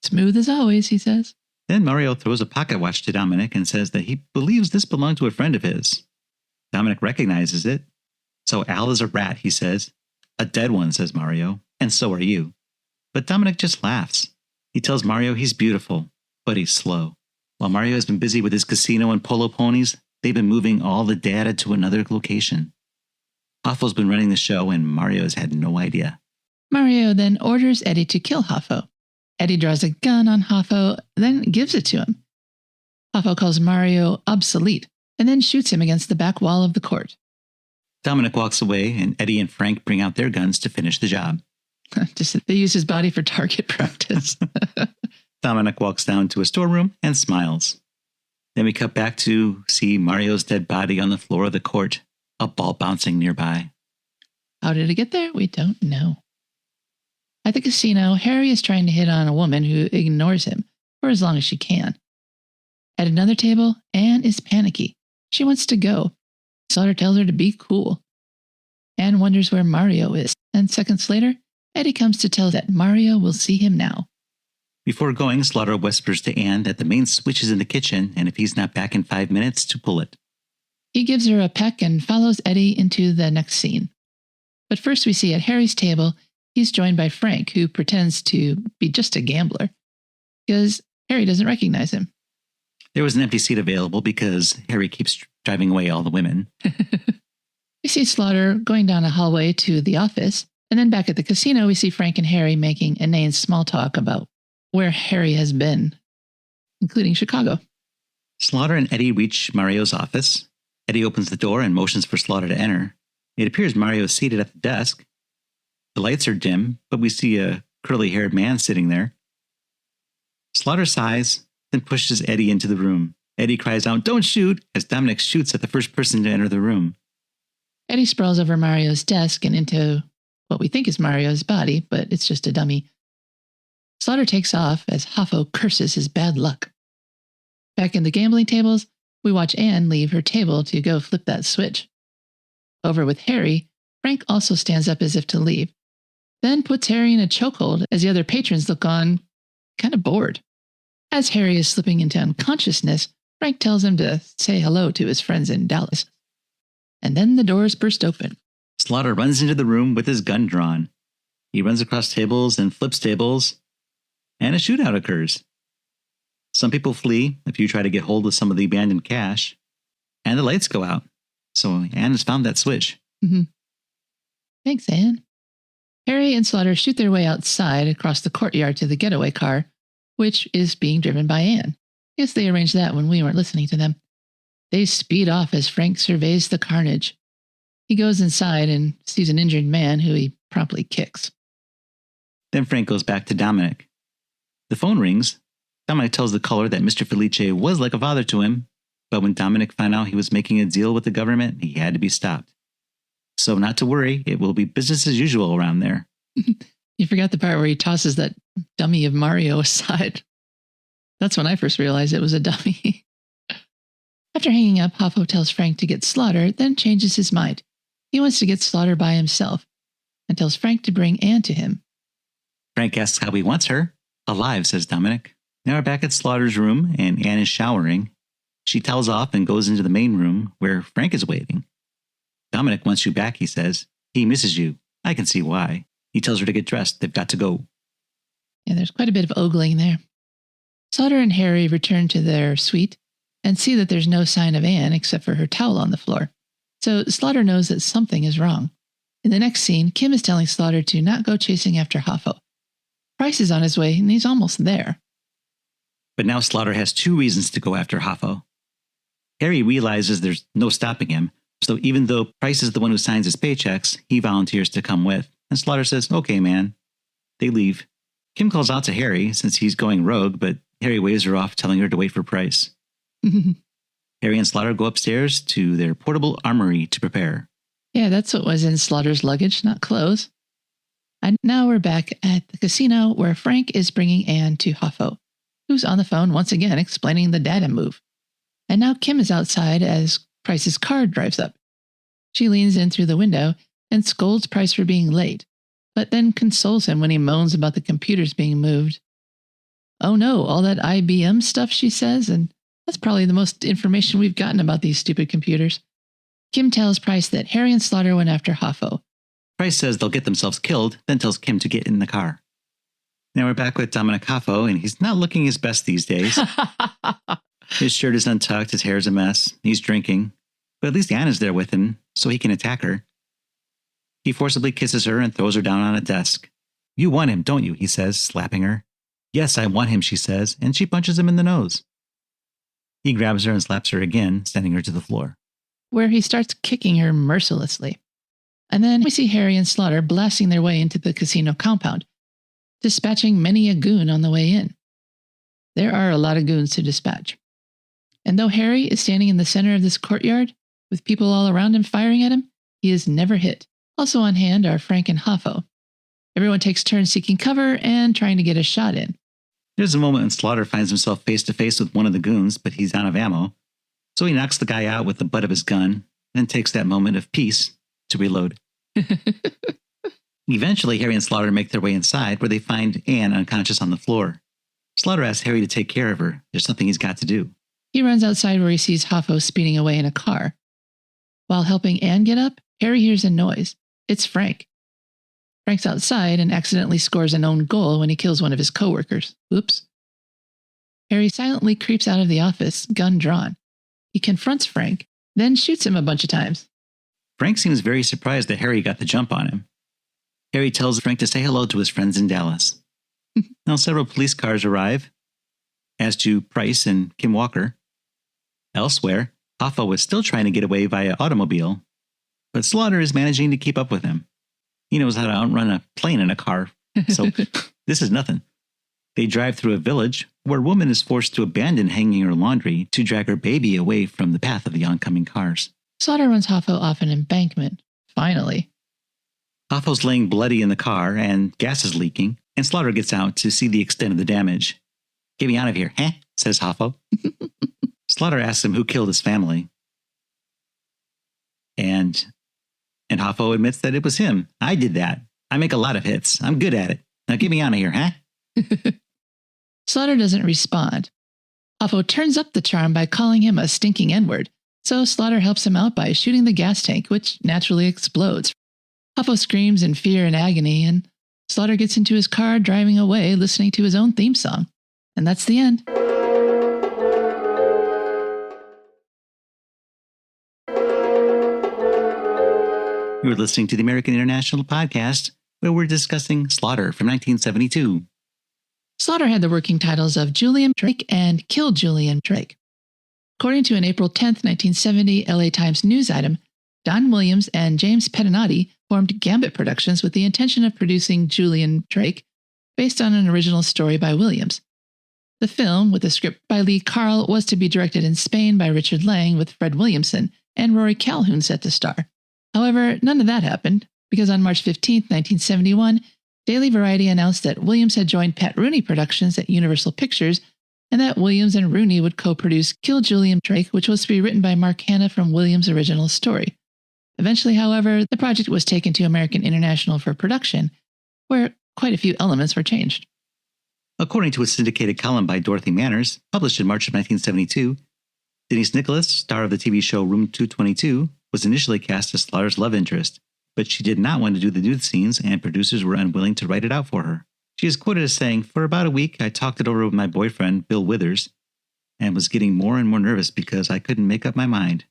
Speaker 14: Smooth as always, he says.
Speaker 13: Then Mario throws a pocket watch to Dominic and says that he believes this belonged to a friend of his. Dominic recognizes it. So Al is a rat, he says. A dead one, says Mario, and so are you. But Dominic just laughs. He tells Mario he's beautiful, but he's slow. While Mario has been busy with his casino and polo ponies, they've been moving all the data to another location. Hoffo's been running the show, and Mario has had no idea.
Speaker 14: Mario then orders Eddie to kill Hoffo. Eddie draws a gun on Hoffo, then gives it to him. Hoffo calls Mario obsolete, and then shoots him against the back wall of the court.
Speaker 13: Dominic walks away, and Eddie and Frank bring out their guns to finish the job.
Speaker 14: They use his body for target practice.
Speaker 13: Dominic walks down to a storeroom and smiles. Then we cut back to see Mario's dead body on the floor of the court, a ball bouncing nearby.
Speaker 14: How did it get there? We don't know. At the casino, Harry is trying to hit on a woman who ignores him for as long as she can. At another table, Anne is panicky. She wants to go. Slaughter tells her to be cool. Anne wonders where Mario is, and seconds later, Eddie comes to tell that Mario will see him now.
Speaker 13: Before going, Slaughter whispers to Anne that the main switch is in the kitchen, and if he's not back in 5 minutes, to pull it.
Speaker 14: He gives her a peck and follows Eddie into the next scene. But first we see at Harry's table, he's joined by Frank, who pretends to be just a gambler, because Harry doesn't recognize him.
Speaker 13: There was an empty seat available because Harry keeps driving away all the women.
Speaker 14: We see Slaughter going down a hallway to the office, and then back at the casino, we see Frank and Harry making inane small talk about where Harry has been, including Chicago.
Speaker 13: Slaughter and Eddie reach Mario's office. Eddie opens the door and motions for Slaughter to enter. It appears Mario is seated at the desk. The lights are dim, but we see a curly-haired man sitting there. Slaughter sighs, then pushes Eddie into the room. Eddie cries out, "Don't shoot!" as Dominic shoots at the first person to enter the room.
Speaker 14: Eddie sprawls over Mario's desk and into what we think is Mario's body, but it's just a dummy. Slaughter takes off as Hoffo curses his bad luck. Back in the gambling tables, we watch Anne leave her table to go flip that switch. Over with Harry, Frank also stands up as if to leave, then puts Harry in a chokehold as the other patrons look on, kind of bored. As Harry is slipping into unconsciousness, Frank tells him to say hello to his friends in Dallas. and then the doors burst open.
Speaker 13: Slaughter runs into the room with his gun drawn. He runs across tables and flips tables, and a shootout occurs. Some people flee, a few try to get hold of some of the abandoned cash, and the lights go out. So Anne has found that switch.
Speaker 14: Mm-hmm. Thanks, Anne. Harry and Slaughter shoot their way outside across the courtyard to the getaway car, which is being driven by Anne. Yes, they arranged that when we weren't listening to them. They speed off as Frank surveys the carnage. He goes inside and sees an injured man who he promptly kicks.
Speaker 13: Then Frank goes back to Dominic. The phone rings. Dominic tells the caller that Mr. Felice was like a father to him, but when Dominic found out he was making a deal with the government, he had to be stopped. So not to worry, it will be business as usual around there.
Speaker 14: You forgot the part where he tosses that dummy of Mario aside. That's when I first realized it was a dummy. After hanging up, Hoffo tells Frank to get Slaughter, then changes his mind. He wants to get Slaughter by himself and tells Frank to bring Anne to him.
Speaker 13: Frank asks how he wants her. Alive, says Dominic. Now we're back at Slaughter's room, and Anne is showering. She towels off and goes into the main room where Frank is waiting. Dominic wants you back, he says. He misses you. I can see why. He tells her to get dressed. They've got to go.
Speaker 14: Yeah, there's quite a bit of ogling there. Slaughter and Harry return to their suite and see that there's no sign of Anne except for her towel on the floor. So Slaughter knows that something is wrong. In the next scene, Kim is telling Slaughter to not go chasing after Hoffo. Price is on his way, and he's almost there.
Speaker 13: But now Slaughter has two reasons to go after Hoffo. Harry realizes there's no stopping him, so even though Price is the one who signs his paychecks, he volunteers to come with. And Slaughter says, okay, man. They leave. Kim calls out to Harry since he's going rogue, but Harry waves her off, telling her to wait for Price. Harry and Slaughter go upstairs to their portable armory to prepare.
Speaker 14: Yeah, that's what was in Slaughter's luggage, not clothes. And now we're back at the casino where Frank is bringing Anne to Hoffo, who's on the phone once again explaining the data move. And now Kim is outside as Price's car drives up. She leans in through the window and scolds Price for being late, but then consoles him when he moans about the computers being moved. Oh no, all that IBM stuff, she says, and that's probably the most information we've gotten about these stupid computers. Kim tells Price that Harry and Slaughter went after Hoffo.
Speaker 13: Price says they'll get themselves killed, then tells Kim to get in the car. Now we're back with Dominic Hoffo, and he's not looking his best these days. His shirt is untucked, his hair's a mess, he's drinking, but at least Anna's there with him, so he can attack her. He forcibly kisses her and throws her down on a desk. You want him, don't you? He says, slapping her. Yes, I want him, she says, and she punches him in the nose. He grabs her and slaps her again, sending her to the floor,
Speaker 14: where he starts kicking her mercilessly. And then we see Harry and Slaughter blasting their way into the casino compound, dispatching many a goon on the way in. There are a lot of goons to dispatch. And though Harry is standing in the center of this courtyard, with people all around him firing at him, he is never hit. Also on hand are Frank and Hoffo. Everyone takes turns seeking cover and trying to get a shot in.
Speaker 13: There's a moment when Slaughter finds himself face to face with one of the goons, but he's out of ammo. So he knocks the guy out with the butt of his gun, then takes that moment of peace to reload. Eventually, Harry and Slaughter make their way inside, where they find Anne unconscious on the floor. Slaughter asks Harry to take care of her. There's something he's got to do.
Speaker 14: He runs outside where he sees Hoffo speeding away in a car. While helping Anne get up, Harry hears a noise. It's Frank. Frank's outside and accidentally scores an own goal when he kills one of his coworkers. Oops. Harry silently creeps out of the office, gun drawn. He confronts Frank, then shoots him a bunch of times.
Speaker 13: Frank seems very surprised that Harry got the jump on him. Harry tells Frank to say hello to his friends in Dallas. Now several police cars arrive, as do Price and Kim Walker. Elsewhere, Hoffo is still trying to get away via automobile, but Slaughter is managing to keep up with him. He knows how to outrun a plane in a car, so this is nothing. They drive through a village where a woman is forced to abandon hanging her laundry to drag her baby away from the path of the oncoming cars.
Speaker 14: Slaughter runs Hoffo off an embankment. Finally.
Speaker 13: Hoffo's laying bloody in the car and gas is leaking, and Slaughter gets out to see the extent of the damage. Get me out of here, huh? Says Hoffo. Slaughter asks him who killed his family. And Hoffo admits that it was him. I did that. I make a lot of hits. I'm good at it. Now get me out of here, huh?
Speaker 14: Slaughter doesn't respond. Hoffo turns up the charm by calling him a stinking N-word, so Slaughter helps him out by shooting the gas tank, which naturally explodes. Hoffo screams in fear and agony, and Slaughter gets into his car driving away listening to his own theme song. And that's the end.
Speaker 13: You're listening to the American International Podcast, where we're discussing Slaughter from 1972.
Speaker 14: Slaughter had the working titles of Julian Drake and Kill Julian Drake. According to an April 10, 1970 LA Times news item, Don Williams and James Pettinotti formed Gambit Productions with the intention of producing Julian Drake, based on an original story by Williams. The film, with a script by Lee Carl, was to be directed in Spain by Richard Lang, with Fred Williamson and Rory Calhoun set to star. However, none of that happened, because on March 15, 1971, Daily Variety announced that Williams had joined Pat Rooney Productions at Universal Pictures, and that Williams and Rooney would co-produce Kill Julian Drake, which was to be written by Mark Hanna from Williams' original story. Eventually, however, the project was taken to American International for production, where quite a few elements were changed.
Speaker 13: According to a syndicated column by Dorothy Manners, published in March of 1972, Denise Nicholas, star of the TV show Room 222, was initially cast as Slaughter's love interest, but she did not want to do the nude scenes, and producers were unwilling to write it out for her. She is quoted as saying, "For about a week, I talked it over with my boyfriend, Bill Withers, and was getting more and more nervous because I couldn't make up my mind."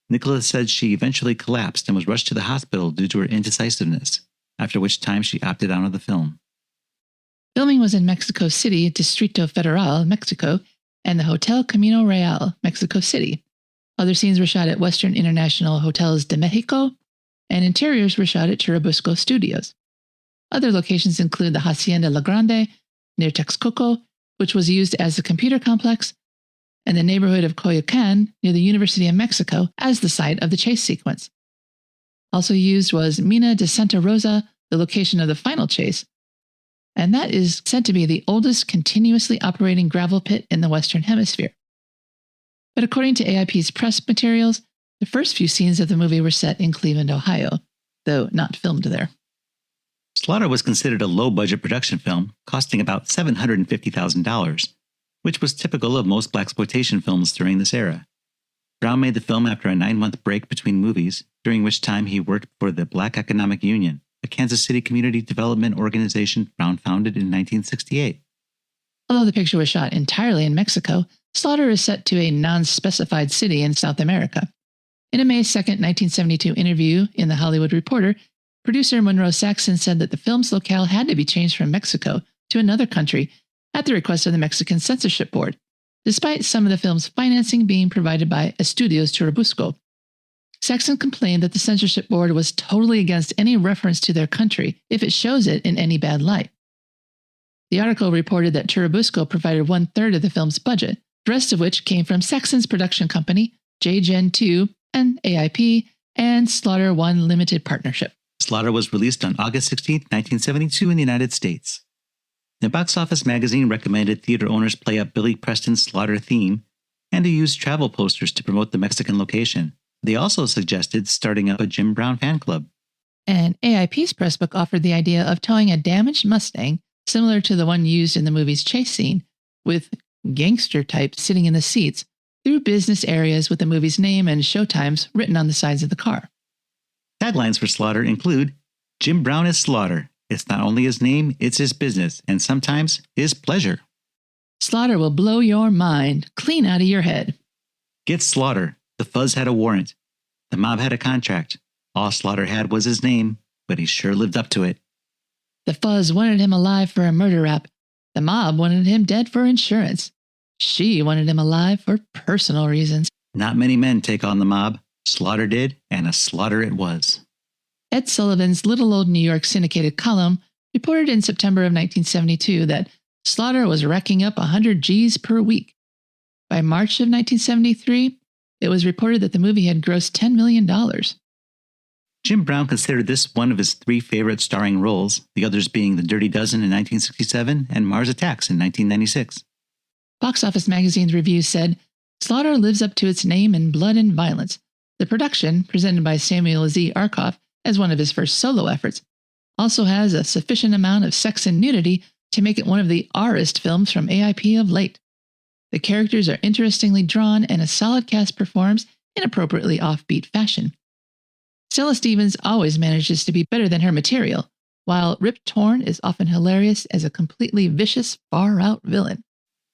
Speaker 13: Nicholas said she eventually collapsed and was rushed to the hospital due to her indecisiveness, after which time she opted out of the film.
Speaker 14: Filming was in Mexico City, Distrito Federal, Mexico, and the Hotel Camino Real, Mexico City. Other scenes were shot at Western International Hotels de Mexico, and interiors were shot at Churubusco Studios. Other locations include the Hacienda La Grande, near Texcoco, which was used as a computer complex, and the neighborhood of Coyoacan, near the University of Mexico, as the site of the chase sequence. Also used was Mina de Santa Rosa, the location of the final chase, and that is said to be the oldest continuously operating gravel pit in the Western Hemisphere. But according to AIP's press materials, the first few scenes of the movie were set in Cleveland, Ohio, though not filmed there.
Speaker 13: Slaughter was considered a low-budget production film, costing about $750,000, which was typical of most blaxploitation films during this era. Brown made the film after a 9-month break between movies, during which time he worked for the Black Economic Union, a Kansas City community development organization Brown founded in 1968.
Speaker 14: Although the picture was shot entirely in Mexico, Slaughter is set to a non-specified city in South America. In a May 2, 1972 interview in The Hollywood Reporter, producer Monroe Sachson said that the film's locale had to be changed from Mexico to another country at the request of the Mexican Censorship Board, despite some of the film's financing being provided by Estudios Churubusco. Sachson complained that the Censorship Board was totally against any reference to their country if it shows it in any bad light. The article reported that Churubusco provided 1/3 of the film's budget, the rest of which came from Saxon's production company, J-Gen 2, and AIP, and Slaughter One Limited Partnership.
Speaker 13: Slaughter was released on August 16, 1972 in the United States. The Box Office magazine recommended theater owners play up Billy Preston's Slaughter theme and to use travel posters to promote the Mexican location. They also suggested starting up a Jim Brown fan club.
Speaker 14: And AIP's pressbook offered the idea of towing a damaged Mustang, similar to the one used in the movie's chase scene, with gangster types sitting in the seats, through business areas with the movie's name and showtimes written on the sides of the car.
Speaker 13: Taglines for Slaughter include, "Jim Brown is Slaughter. It's not only his name, it's his business, and sometimes his pleasure.
Speaker 14: Slaughter will blow your mind clean out of your head.
Speaker 13: Get Slaughter. The Fuzz had a warrant. The mob had a contract. All Slaughter had was his name, but he sure lived up to it.
Speaker 14: The Fuzz wanted him alive for a murder rap. The mob wanted him dead for insurance. She wanted him alive for personal reasons.
Speaker 13: Not many men take on the mob. Slaughter did, and a slaughter it was."
Speaker 14: Ed Sullivan's Little Old New York syndicated column reported in September of 1972 that Slaughter was racking up 100 G's per week. By March of 1973, it was reported that the movie had grossed $10 million.
Speaker 13: Jim Brown considered this one of his 3 favorite starring roles, the others being The Dirty Dozen in 1967 and Mars Attacks in 1996.
Speaker 14: Box Office Magazine's review said, "Slaughter lives up to its name in blood and violence. The production, presented by Samuel Z. Arkoff as one of his first solo efforts, also has a sufficient amount of sex and nudity to make it one of the R-est films from AIP of late. The characters are interestingly drawn, and a solid cast performs in appropriately offbeat fashion. Stella Stevens always manages to be better than her material, while Rip Torn is often hilarious as a completely vicious, far-out villain.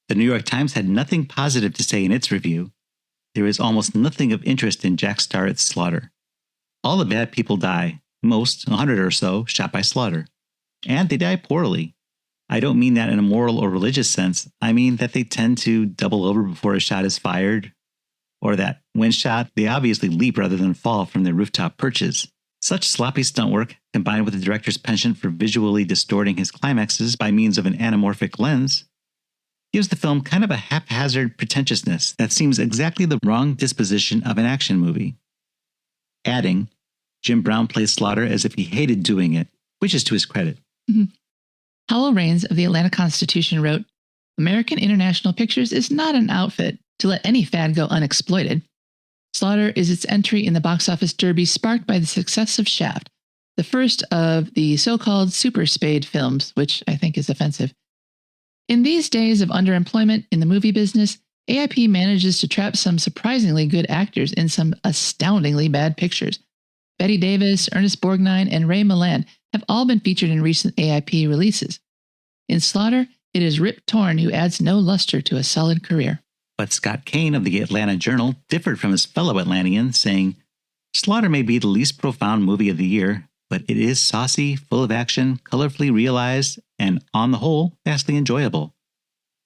Speaker 13: The New York Times had nothing positive to say in its review. There is almost nothing of interest in Jack Starrett's Slaughter. All the bad people die, most, 100 or so, shot by Slaughter. And they die poorly. I don't mean that in a moral or religious sense. I mean that they tend to double over before a shot is fired, or that, when shot, they obviously leap rather than fall from their rooftop perches. Such sloppy stunt work, combined with the director's penchant for visually distorting his climaxes by means of an anamorphic lens, gives the film kind of a haphazard pretentiousness that seems exactly the wrong disposition of an action movie. Adding, Jim Brown plays Slaughter as if he hated doing it, which is to his credit.
Speaker 14: Mm-hmm. Howell Raines of the Atlanta Constitution wrote, American International Pictures is not an outfit to let any fad go unexploited. Slaughter is its entry in the box office derby sparked by the success of Shaft, the first of the so-called super spade films, which I think is offensive. In these days of underemployment in the movie business, AIP manages to trap some surprisingly good actors in some astoundingly bad pictures. Bette Davis, Ernest Borgnine, and Ray Milland have all been featured in recent AIP releases. In Slaughter, it is Rip Torn who adds no luster to a solid career.
Speaker 13: But Scott Kane of the Atlanta Journal differed from his fellow Atlantean, saying, Slaughter may be the least profound movie of the year, but it is saucy, full of action, colorfully realized, and, on the whole, vastly enjoyable.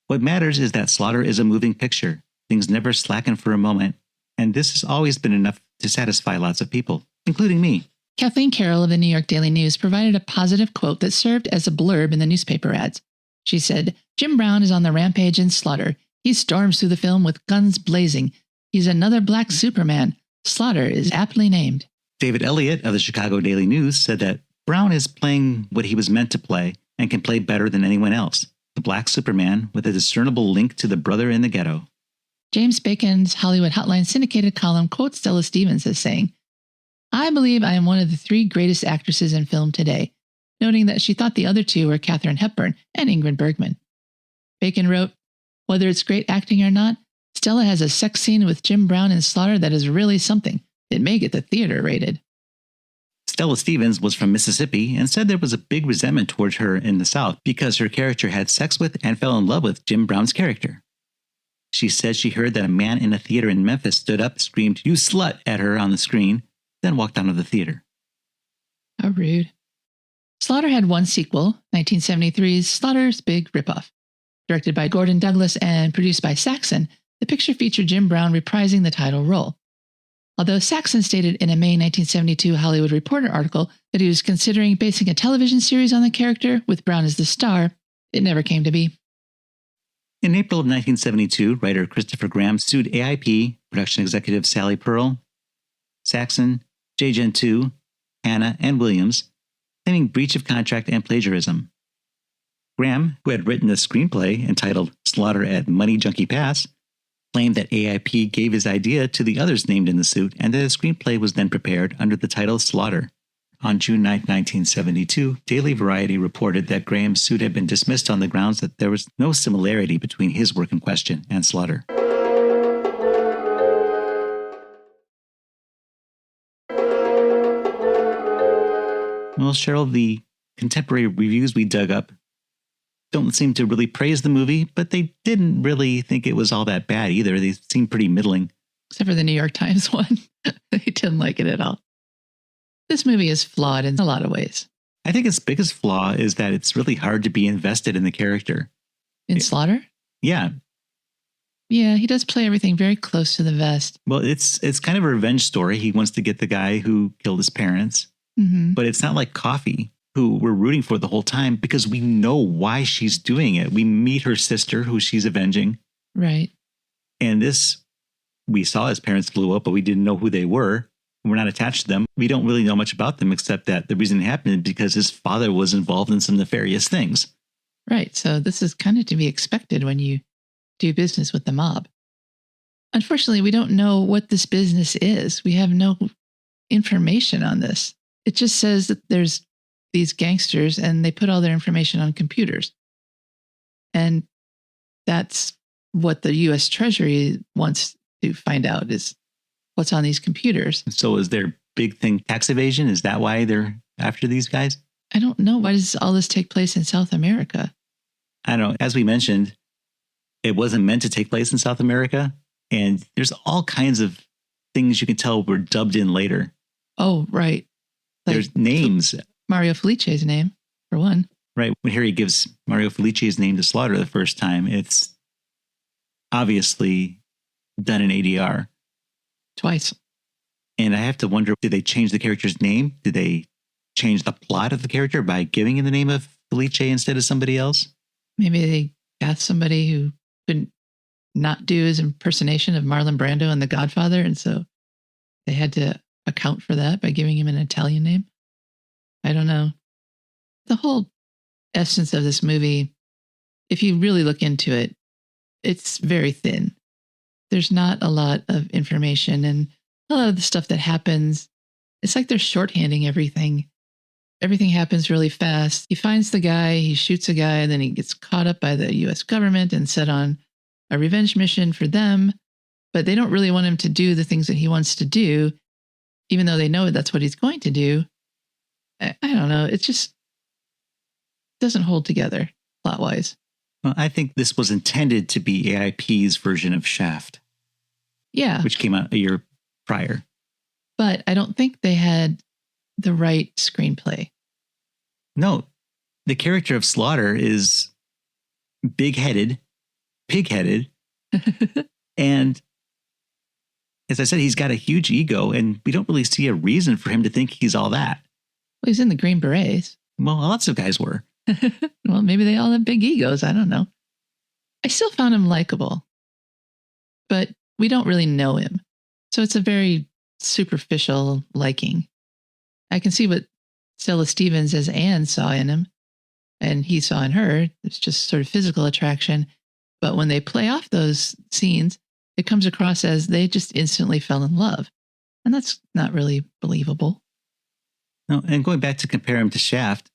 Speaker 13: What matters is that Slaughter is a moving picture. Things never slacken for a moment, and this has always been enough to satisfy lots of people, including me.
Speaker 14: Kathleen Carroll of the New York Daily News provided a positive quote that served as a blurb in the newspaper ads. She said, Jim Brown is on the rampage in Slaughter. He storms through the film with guns blazing. He's another black Superman. Slaughter is aptly named.
Speaker 13: David Elliott of the Chicago Daily News said that Brown is playing what he was meant to play and can play better than anyone else. The black Superman with a discernible link to the brother in the ghetto.
Speaker 14: James Bacon's Hollywood Hotline syndicated column quotes Stella Stevens as saying, I believe I am one of the three greatest actresses in film today, noting that she thought the other two were Katharine Hepburn and Ingrid Bergman. Bacon wrote, whether it's great acting or not, Stella has a sex scene with Jim Brown in Slaughter that is really something. It may get the theater rated.
Speaker 13: Stella Stevens was from Mississippi and said there was a big resentment towards her in the South because her character had sex with and fell in love with Jim Brown's character. She said she heard that a man in a theater in Memphis stood up, screamed, "You slut," at her on the screen, then walked out of the theater.
Speaker 14: How rude. Slaughter had one sequel, 1973's Slaughter's Big Ripoff. Directed by Gordon Douglas and produced by Sachson, the picture featured Jim Brown reprising the title role. Although Sachson stated in a May 1972 Hollywood Reporter article that he was considering basing a television series on the character with Brown as the star, it never came to be.
Speaker 13: In April of 1972, writer Christopher Graham sued AIP, production executive Sally Pearl, Sachson, J. Gen 2, Hanna, and Williams, claiming breach of contract and plagiarism. Graham, who had written a screenplay entitled Slaughter at Money Junkie Pass, claimed that AIP gave his idea to the others named in the suit and that a screenplay was then prepared under the title Slaughter. On June 9, 1972, Daily Variety reported that Graham's suit had been dismissed on the grounds that there was no similarity between his work in question and Slaughter. Well, Cheryl, the contemporary reviews we dug up don't seem to really praise the movie, but they didn't really think it was all that bad either. They seemed pretty middling.
Speaker 14: Except for the New York Times one. They didn't like it at all. This movie is flawed in a lot of ways.
Speaker 13: I think its biggest flaw is that it's really hard to be invested in the character.
Speaker 14: In Slaughter?
Speaker 13: Yeah.
Speaker 14: Yeah, he does play everything very close to the vest.
Speaker 13: Well, it's kind of a revenge story. He wants to get the guy who killed his parents.
Speaker 14: Mm-hmm.
Speaker 13: But it's not like Coffee, who we're rooting for the whole time because we know why she's doing it. We meet her sister, who she's avenging.
Speaker 14: Right.
Speaker 13: And this, we saw his parents blew up, but we didn't know who they were. We're not attached to them. We don't really know much about them, except that the reason it happened is because his father was involved in some nefarious things.
Speaker 14: Right. So this is kind of to be expected when you do business with the mob. Unfortunately, we don't know what this business is. We have no information on this. It just says that there's these gangsters and they put all their information on computers. And that's what the U.S. Treasury wants to find out is what's on these computers.
Speaker 13: So is their big thing tax evasion? Is that why they're after these guys?
Speaker 14: I don't know. Why does all this take place in South America?
Speaker 13: I don't know. As we mentioned, it wasn't meant to take place in South America. And there's all kinds of things you can tell were dubbed in later.
Speaker 14: Oh, right. Like
Speaker 13: there's names.
Speaker 14: Mario Felice's name, for one.
Speaker 13: Right. When Harry gives Mario Felice's name to Slaughter the first time, it's obviously done in ADR.
Speaker 14: Twice.
Speaker 13: And I have to wonder, did they change the character's name? Did they change the plot of the character by giving him the name of Felice instead of somebody else?
Speaker 14: Maybe they got somebody who couldn't not do his impersonation of Marlon Brando in The Godfather, and so they had to account for that by giving him an Italian name. I don't know. The whole essence of this movie, if you really look into it, it's very thin. There's not a lot of information, and a lot of the stuff that happens, it's like they're shorthanding everything. Everything happens really fast. He finds the guy, he shoots a guy, and then he gets caught up by the U.S. government and set on a revenge mission for them. But they don't really want him to do the things that he wants to do, even though they know that's what he's going to do. I don't know. It just doesn't hold together plot-wise.
Speaker 13: Well, I think this was intended to be AIP's version of Shaft.
Speaker 14: Yeah.
Speaker 13: Which came out a year prior.
Speaker 14: But I don't think they had the right screenplay.
Speaker 13: No. The character of Slaughter is big-headed, pig-headed, and as I said, he's got a huge ego, and we don't really see a reason for him to think he's all that.
Speaker 14: Well, he's in the Green Berets.
Speaker 13: Well, lots of guys were.
Speaker 14: Well, maybe they all have big egos. I don't know. I still found him likable, but we don't really know him. So it's a very superficial liking. I can see what Stella Stevens as Anne saw in him, and he saw in her. It's just sort of physical attraction. But when they play off those scenes, it comes across as they just instantly fell in love. And that's not really believable.
Speaker 13: No, and going back to compare him to Shaft,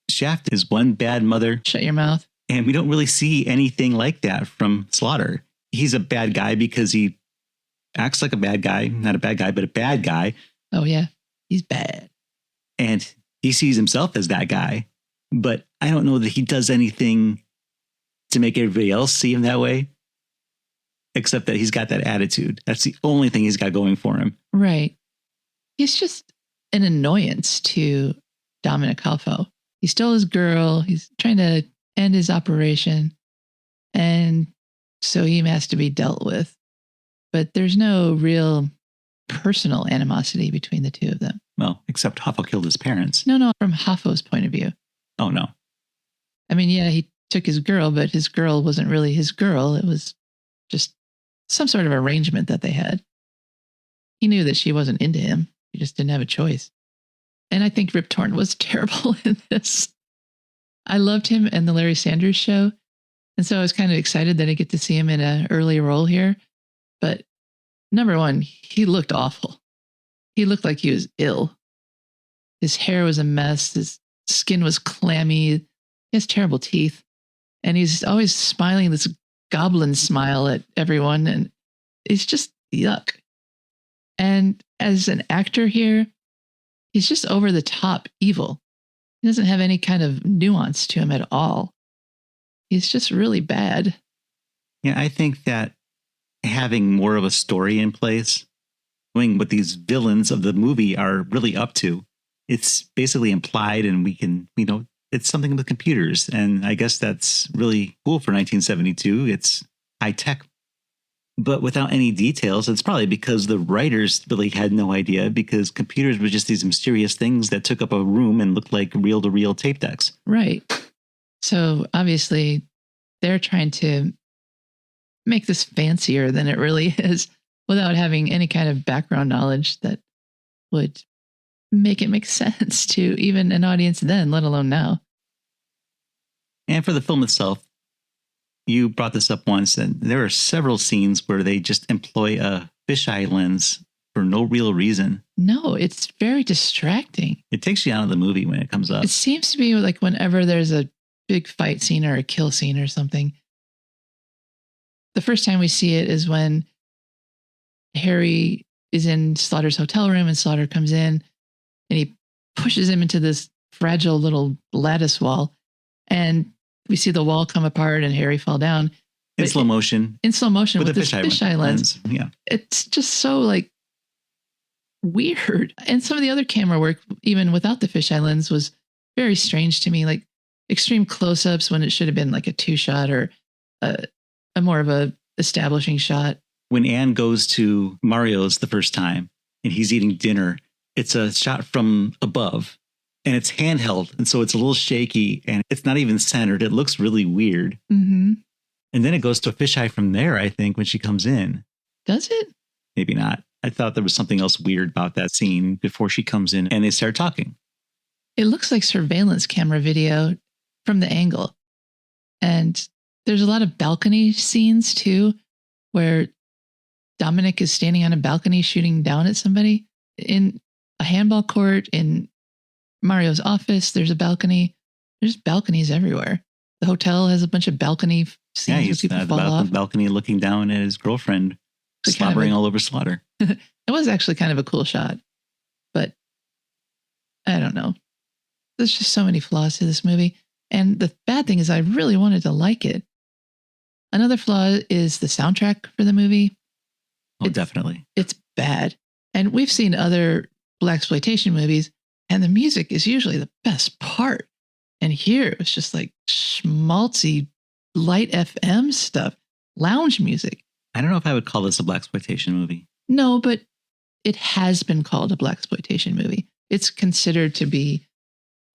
Speaker 13: Shaft is one bad mother.
Speaker 14: Shut your mouth.
Speaker 13: And we don't really see anything like that from Slaughter. He's a bad guy because he acts like a bad guy. Not a bad guy, but a bad guy.
Speaker 14: Oh, yeah. He's bad.
Speaker 13: And he sees himself as that guy. But I don't know that he does anything to make everybody else see him that way, except that he's got that attitude. That's the only thing he's got going for him.
Speaker 14: Right. He's just an annoyance to Dominic Hoffo. He stole his girl. He's trying to end his operation. And so he has to be dealt with. But there's no real personal animosity between the two of them.
Speaker 13: Well, except Hoffo killed his parents.
Speaker 14: No, from Hoffo's point of view.
Speaker 13: Oh, no.
Speaker 14: I mean, yeah, he took his girl, but his girl wasn't really his girl. It was just some sort of arrangement that they had. He knew that she wasn't into him. He just didn't have a choice. And I think Rip Torn was terrible in this. I loved him in the Larry Sanders Show. And so I was kind of excited that I get to see him in an early role here. But number one, he looked awful. He looked like he was ill. His hair was a mess. His skin was clammy. He has terrible teeth. And he's always smiling this goblin smile at everyone. And it's just yuck. And as an actor here, he's just over the top evil. He doesn't have any kind of nuance to him at all. He's just really bad.
Speaker 13: Yeah, I think that having more of a story in place, knowing what these villains of the movie are really up to, it's basically implied, and we can, it's something with computers. And I guess that's really cool for 1972. It's high tech. But without any details, it's probably because the writers really had no idea, because computers were just these mysterious things that took up a room and looked like reel-to-reel tape decks.
Speaker 14: Right. So obviously they're trying to make this fancier than it really is without having any kind of background knowledge that would make it make sense to even an audience then, let alone now.
Speaker 13: And for the film itself, you brought this up once, and there are several scenes where they just employ a fisheye lens for no real reason.
Speaker 14: No, it's very distracting.
Speaker 13: It takes you out of the movie when it comes up.
Speaker 14: It seems to be like whenever there's a big fight scene or a kill scene or something, The first time we see it is when Harry is in Slaughter's hotel room and Slaughter comes in and he pushes him into this fragile little lattice wall. And we see the wall come apart and Harry fall down.
Speaker 13: In slow motion.
Speaker 14: In slow motion with this
Speaker 13: fisheye
Speaker 14: lens.
Speaker 13: Yeah.
Speaker 14: It's just so like weird. And some of the other camera work, even without the fisheye lens, was very strange to me. Like extreme close-ups when it should have been like a 2-shot or a more of a establishing shot.
Speaker 13: When Anne goes to Mario's the first time and he's eating dinner, it's a shot from above and it's handheld. And so it's a little shaky and it's not even centered. It looks really weird.
Speaker 14: Mm-hmm.
Speaker 13: And then it goes to a fisheye from there, I think, when she comes in.
Speaker 14: Does it?
Speaker 13: Maybe not. I thought there was something else weird about that scene before she comes in and they start talking.
Speaker 14: It looks like surveillance camera video from the angle. And there's a lot of balcony scenes too, where Dominic is standing on a balcony shooting down at somebody. In a handball court, in Mario's office, there's a balcony. There's balconies everywhere. The hotel has a bunch of balcony scenes where people fall off.
Speaker 13: Balcony looking down at his girlfriend, slobbering all over Slaughter.
Speaker 14: It was actually kind of a cool shot, but I don't know. There's just so many flaws to this movie. And the bad thing is I really wanted to like it. Another flaw is the soundtrack for the movie.
Speaker 13: Definitely.
Speaker 14: It's bad. And we've seen other blaxploitation movies, and the music is usually the best part. And here it was just like schmaltzy, light FM stuff, lounge music.
Speaker 13: I don't know if I would call this a blaxploitation movie.
Speaker 14: No, but it has been called a blaxploitation movie. It's considered to be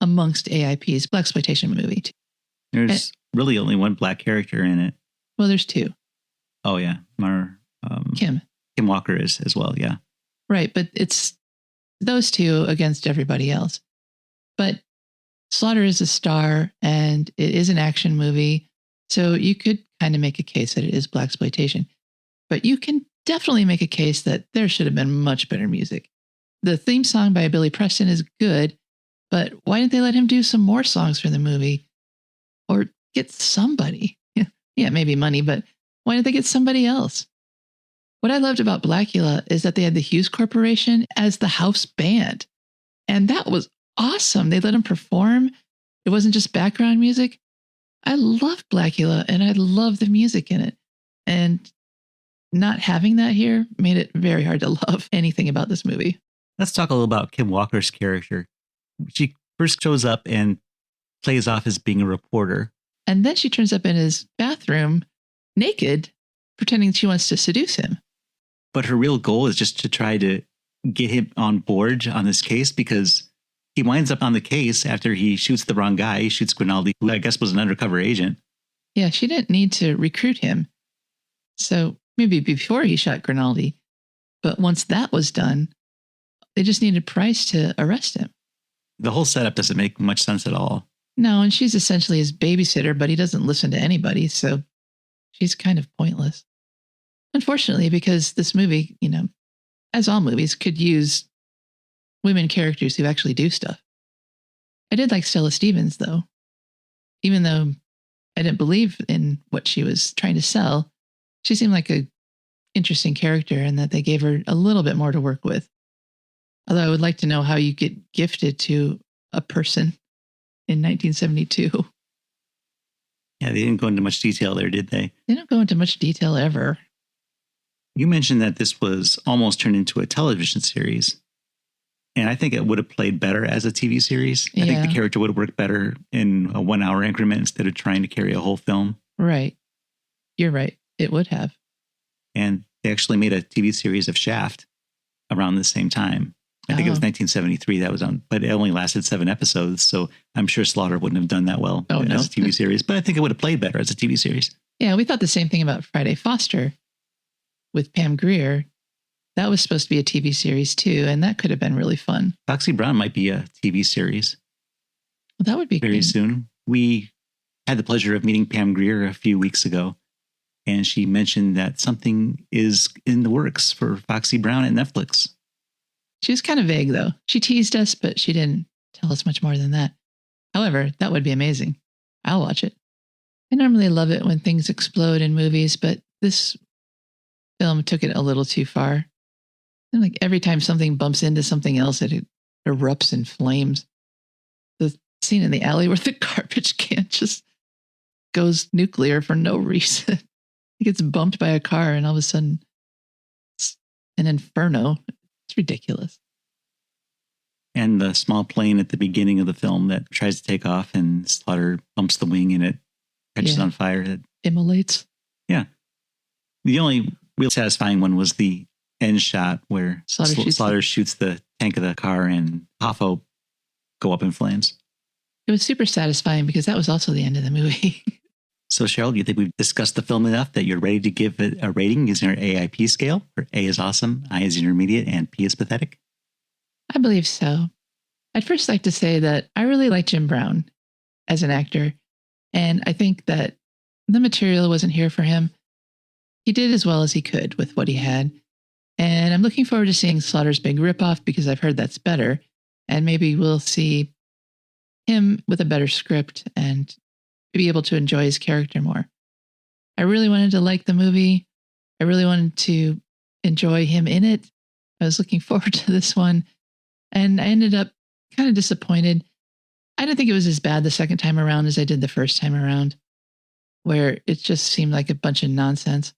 Speaker 14: amongst AIP's blaxploitation movie.
Speaker 13: There's really only one black character in it.
Speaker 14: Well, there's two.
Speaker 13: Oh, yeah.
Speaker 14: Kim
Speaker 13: Walker is as well, yeah.
Speaker 14: Right, but it's those two against everybody else. But Slaughter is a star, and it is an action movie, so you could kind of make a case that it is blaxploitation. But you can definitely make a case that there should have been much better music. The theme song by Billy Preston is good, but why didn't they let him do some more songs for the movie? Or get somebody? Yeah, maybe money, but why didn't they get somebody else? What I loved about Blackula is that they had the Hughes Corporation as the house band. And that was awesome. They let him perform. It wasn't just background music. I love Blackula and I love the music in it. And not having that here made it very hard to love anything about this movie.
Speaker 13: Let's talk a little about Kim Walker's character. She first shows up and plays off as being a reporter.
Speaker 14: And then she turns up in his bathroom naked, pretending she wants to seduce him.
Speaker 13: But her real goal is just to try to get him on board on this case because he winds up on the case after he shoots the wrong guy. He shoots Grimaldi, who I guess was an undercover agent.
Speaker 14: Yeah, she didn't need to recruit him. So maybe before he shot Grimaldi. But once that was done, they just needed Price to arrest him.
Speaker 13: The whole setup doesn't make much sense at all.
Speaker 14: No, and she's essentially his babysitter, but he doesn't listen to anybody, so she's kind of pointless. Unfortunately, because this movie, as all movies, could use women characters who actually do stuff. I did like Stella Stevens, though. Even though I didn't believe in what she was trying to sell, she seemed like an interesting character and that they gave her a little bit more to work with. Although I would like to know how you get gifted to a person in 1972.
Speaker 13: Yeah, they didn't go into much detail there, did they?
Speaker 14: They don't go into much detail ever.
Speaker 13: You mentioned that this was almost turned into a television series. And I think it would have played better as a TV series. I think the character would have worked better in a 1 hour increment instead of trying to carry a whole film.
Speaker 14: Right. You're right. It would have.
Speaker 13: And they actually made a TV series of Shaft around the same time. I think it was 1973 that was on, but it only lasted 7 episodes. So I'm sure Slaughter wouldn't have done that well as a TV series, but I think it would have played better as a TV series.
Speaker 14: Yeah, we thought the same thing about Friday Foster with Pam Grier. That was supposed to be a TV series too, and that could have been really fun.
Speaker 13: Foxy Brown might be a TV series.
Speaker 14: Well, that would be
Speaker 13: very soon. We had the pleasure of meeting Pam Grier a few weeks ago, and she mentioned that something is in the works for Foxy Brown at Netflix.
Speaker 14: She was kind of vague, though. She teased us, but she didn't tell us much more than that. However, that would be amazing. I'll watch it. I normally love it when things explode in movies, but this film took it a little too far. And like every time something bumps into something else, it erupts in flames. The scene in the alley where the garbage can just goes nuclear for no reason. It gets bumped by a car and all of a sudden it's an inferno. It's ridiculous.
Speaker 13: And the small plane at the beginning of the film that tries to take off and Slaughter bumps the wing and it catches on fire. It
Speaker 14: immolates.
Speaker 13: Yeah. The only real satisfying one was the end shot where Slaughter shoots the tank of the car and Hoffo go up in flames.
Speaker 14: It was super satisfying because that was also the end of the movie.
Speaker 13: So, Cheryl, do you think we've discussed the film enough that you're ready to give it a rating using our AIP scale, where A is awesome, I is intermediate, and P is pathetic?
Speaker 14: I believe so. I'd first like to say that I really like Jim Brown as an actor, and I think that the material wasn't here for him. He did as well as he could with what he had, and I'm looking forward to seeing Slaughter's big ripoff because I've heard that's better, and maybe we'll see him with a better script and be able to enjoy his character more. I really wanted to like the movie. I really wanted to enjoy him in it. I was looking forward to this one, and I ended up kind of disappointed. I don't think it was as bad the second time around as I did the first time around, where it just seemed like a bunch of nonsense,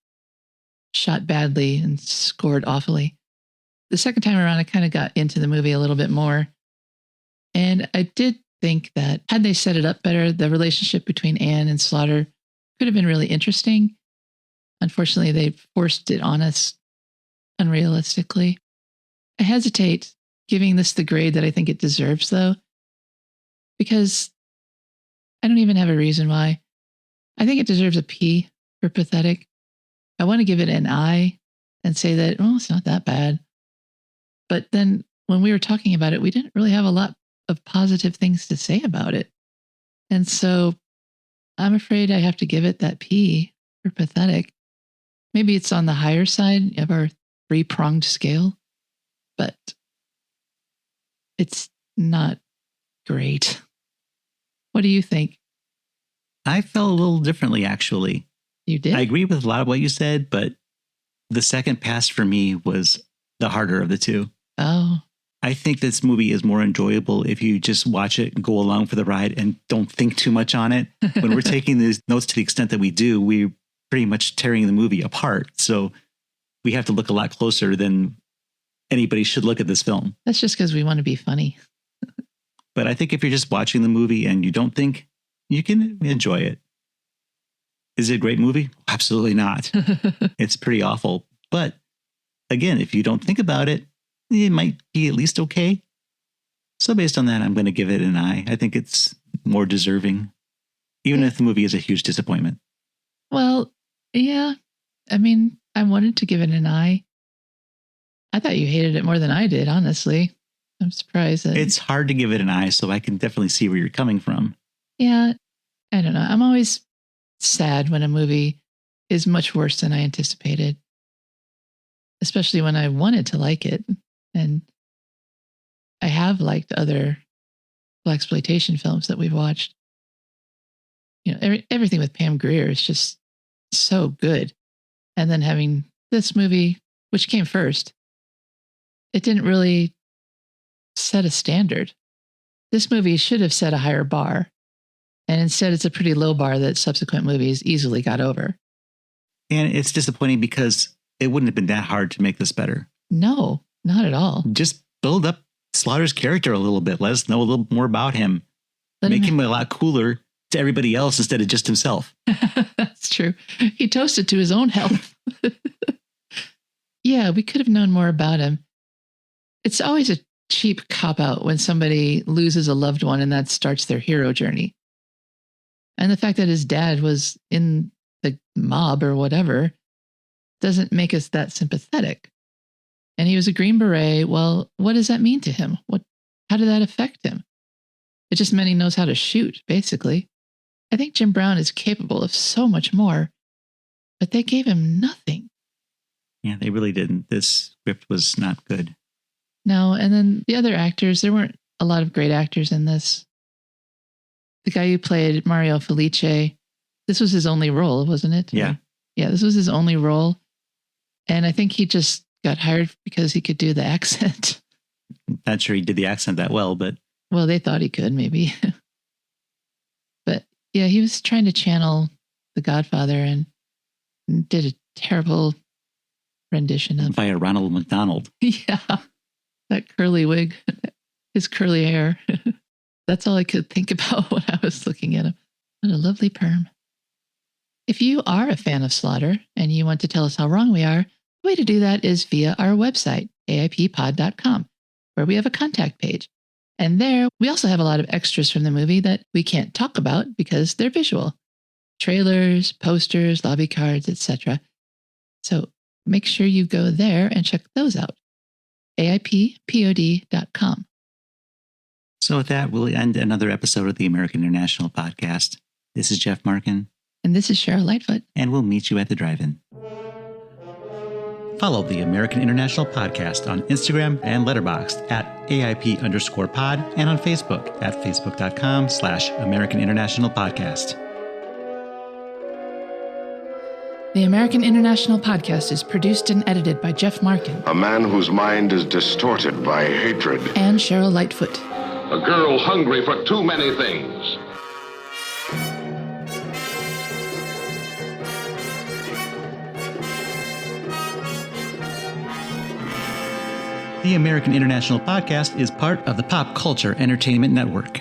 Speaker 14: shot badly and scored awfully. The second time around, I kind of got into the movie a little bit more, and I did think that had they set it up better, the relationship between Anne and Slaughter could have been really interesting. Unfortunately, they forced it on us unrealistically. I hesitate giving this the grade that I think it deserves, though, because I don't even have a reason why. I think it deserves a P for pathetic. I want to give it an I and say that, well, it's not that bad. But then when we were talking about it, we didn't really have a lot of positive things to say about it. And so I'm afraid I have to give it that P for pathetic. Maybe it's on the higher side of our 3-pronged scale, but it's not great. What do you think?
Speaker 13: I felt a little differently, actually.
Speaker 14: You did?
Speaker 13: I agree with a lot of what you said, but the second pass for me was the harder of the two.
Speaker 14: Oh.
Speaker 13: I think this movie is more enjoyable if you just watch it and go along for the ride and don't think too much on it. When we're taking these notes to the extent that we do, we're pretty much tearing the movie apart. So we have to look a lot closer than anybody should look at this film.
Speaker 14: That's just because we want to be funny.
Speaker 13: But I think if you're just watching the movie and you don't think, you can enjoy it. Is it a great movie? Absolutely not. It's pretty awful. But again, if you don't think about it, it might be at least okay. So based on that, I'm going to give it an I. I think it's more deserving, even if the movie is a huge disappointment.
Speaker 14: Well, yeah. I mean, I wanted to give it an I. I thought you hated it more than I did, honestly. I'm surprised.
Speaker 13: It's hard to give it an I, so I can definitely see where you're coming from.
Speaker 14: Yeah. I don't know. I'm always sad when a movie is much worse than I anticipated, especially when I wanted to like it. And I have liked other blaxploitation films that we've watched. You know, everything with Pam Grier is just so good. And then having this movie, which came first, it didn't really set a standard. This movie should have set a higher bar. And instead, it's a pretty low bar that subsequent movies easily got over.
Speaker 13: And it's disappointing because it wouldn't have been that hard to make this better.
Speaker 14: No, not at all.
Speaker 13: Just build up Slaughter's character a little bit. Let us know a little more about him. Make him a lot cooler to everybody else instead of just himself.
Speaker 14: That's true. He toasted to his own health. Yeah, we could have known more about him. It's always a cheap cop-out when somebody loses a loved one and that starts their hero journey. And the fact that his dad was in the mob or whatever doesn't make us that sympathetic. And he was a Green Beret. Well, what does that mean to him? How did that affect him? It just meant he knows how to shoot, basically. I think Jim Brown is capable of so much more, but they gave him nothing.
Speaker 13: Yeah, they really didn't. This script was not good.
Speaker 14: No, and then the other actors, there weren't a lot of great actors in this. The guy who played Mario Felice, this was his only role, wasn't it?
Speaker 13: Yeah.
Speaker 14: Yeah, this was his only role. And I think he just got hired because he could do the accent.
Speaker 13: Not sure he did the accent that well, but...
Speaker 14: Well, they thought he could, maybe. But yeah, he was trying to channel The Godfather and did a terrible rendition of...
Speaker 13: Via Ronald McDonald.
Speaker 14: Yeah, that curly wig, his curly hair. That's all I could think about when I was looking at him. What a lovely perm. If you are a fan of Slaughter and you want to tell us how wrong we are, the way to do that is via our website, aippod.com, where we have a contact page. And there, we also have a lot of extras from the movie that we can't talk about because they're visual. Trailers, posters, lobby cards, etc. So make sure you go there and check those out. aippod.com.
Speaker 13: So with that, we'll end another episode of the American International Podcast. This is Jeff Markin.
Speaker 14: And this is Cheryl Lightfoot.
Speaker 13: And we'll meet you at the drive-in. Follow the American International Podcast on Instagram and Letterboxd at AIP_pod and on Facebook at facebook.com/American International Podcast.
Speaker 14: The American International Podcast is produced and edited by Jeff Markin.
Speaker 15: A man whose mind is distorted by hatred.
Speaker 14: And Cheryl Lightfoot.
Speaker 16: A girl hungry for too many things.
Speaker 13: The American International Podcast is part of the Pop Culture Entertainment Network.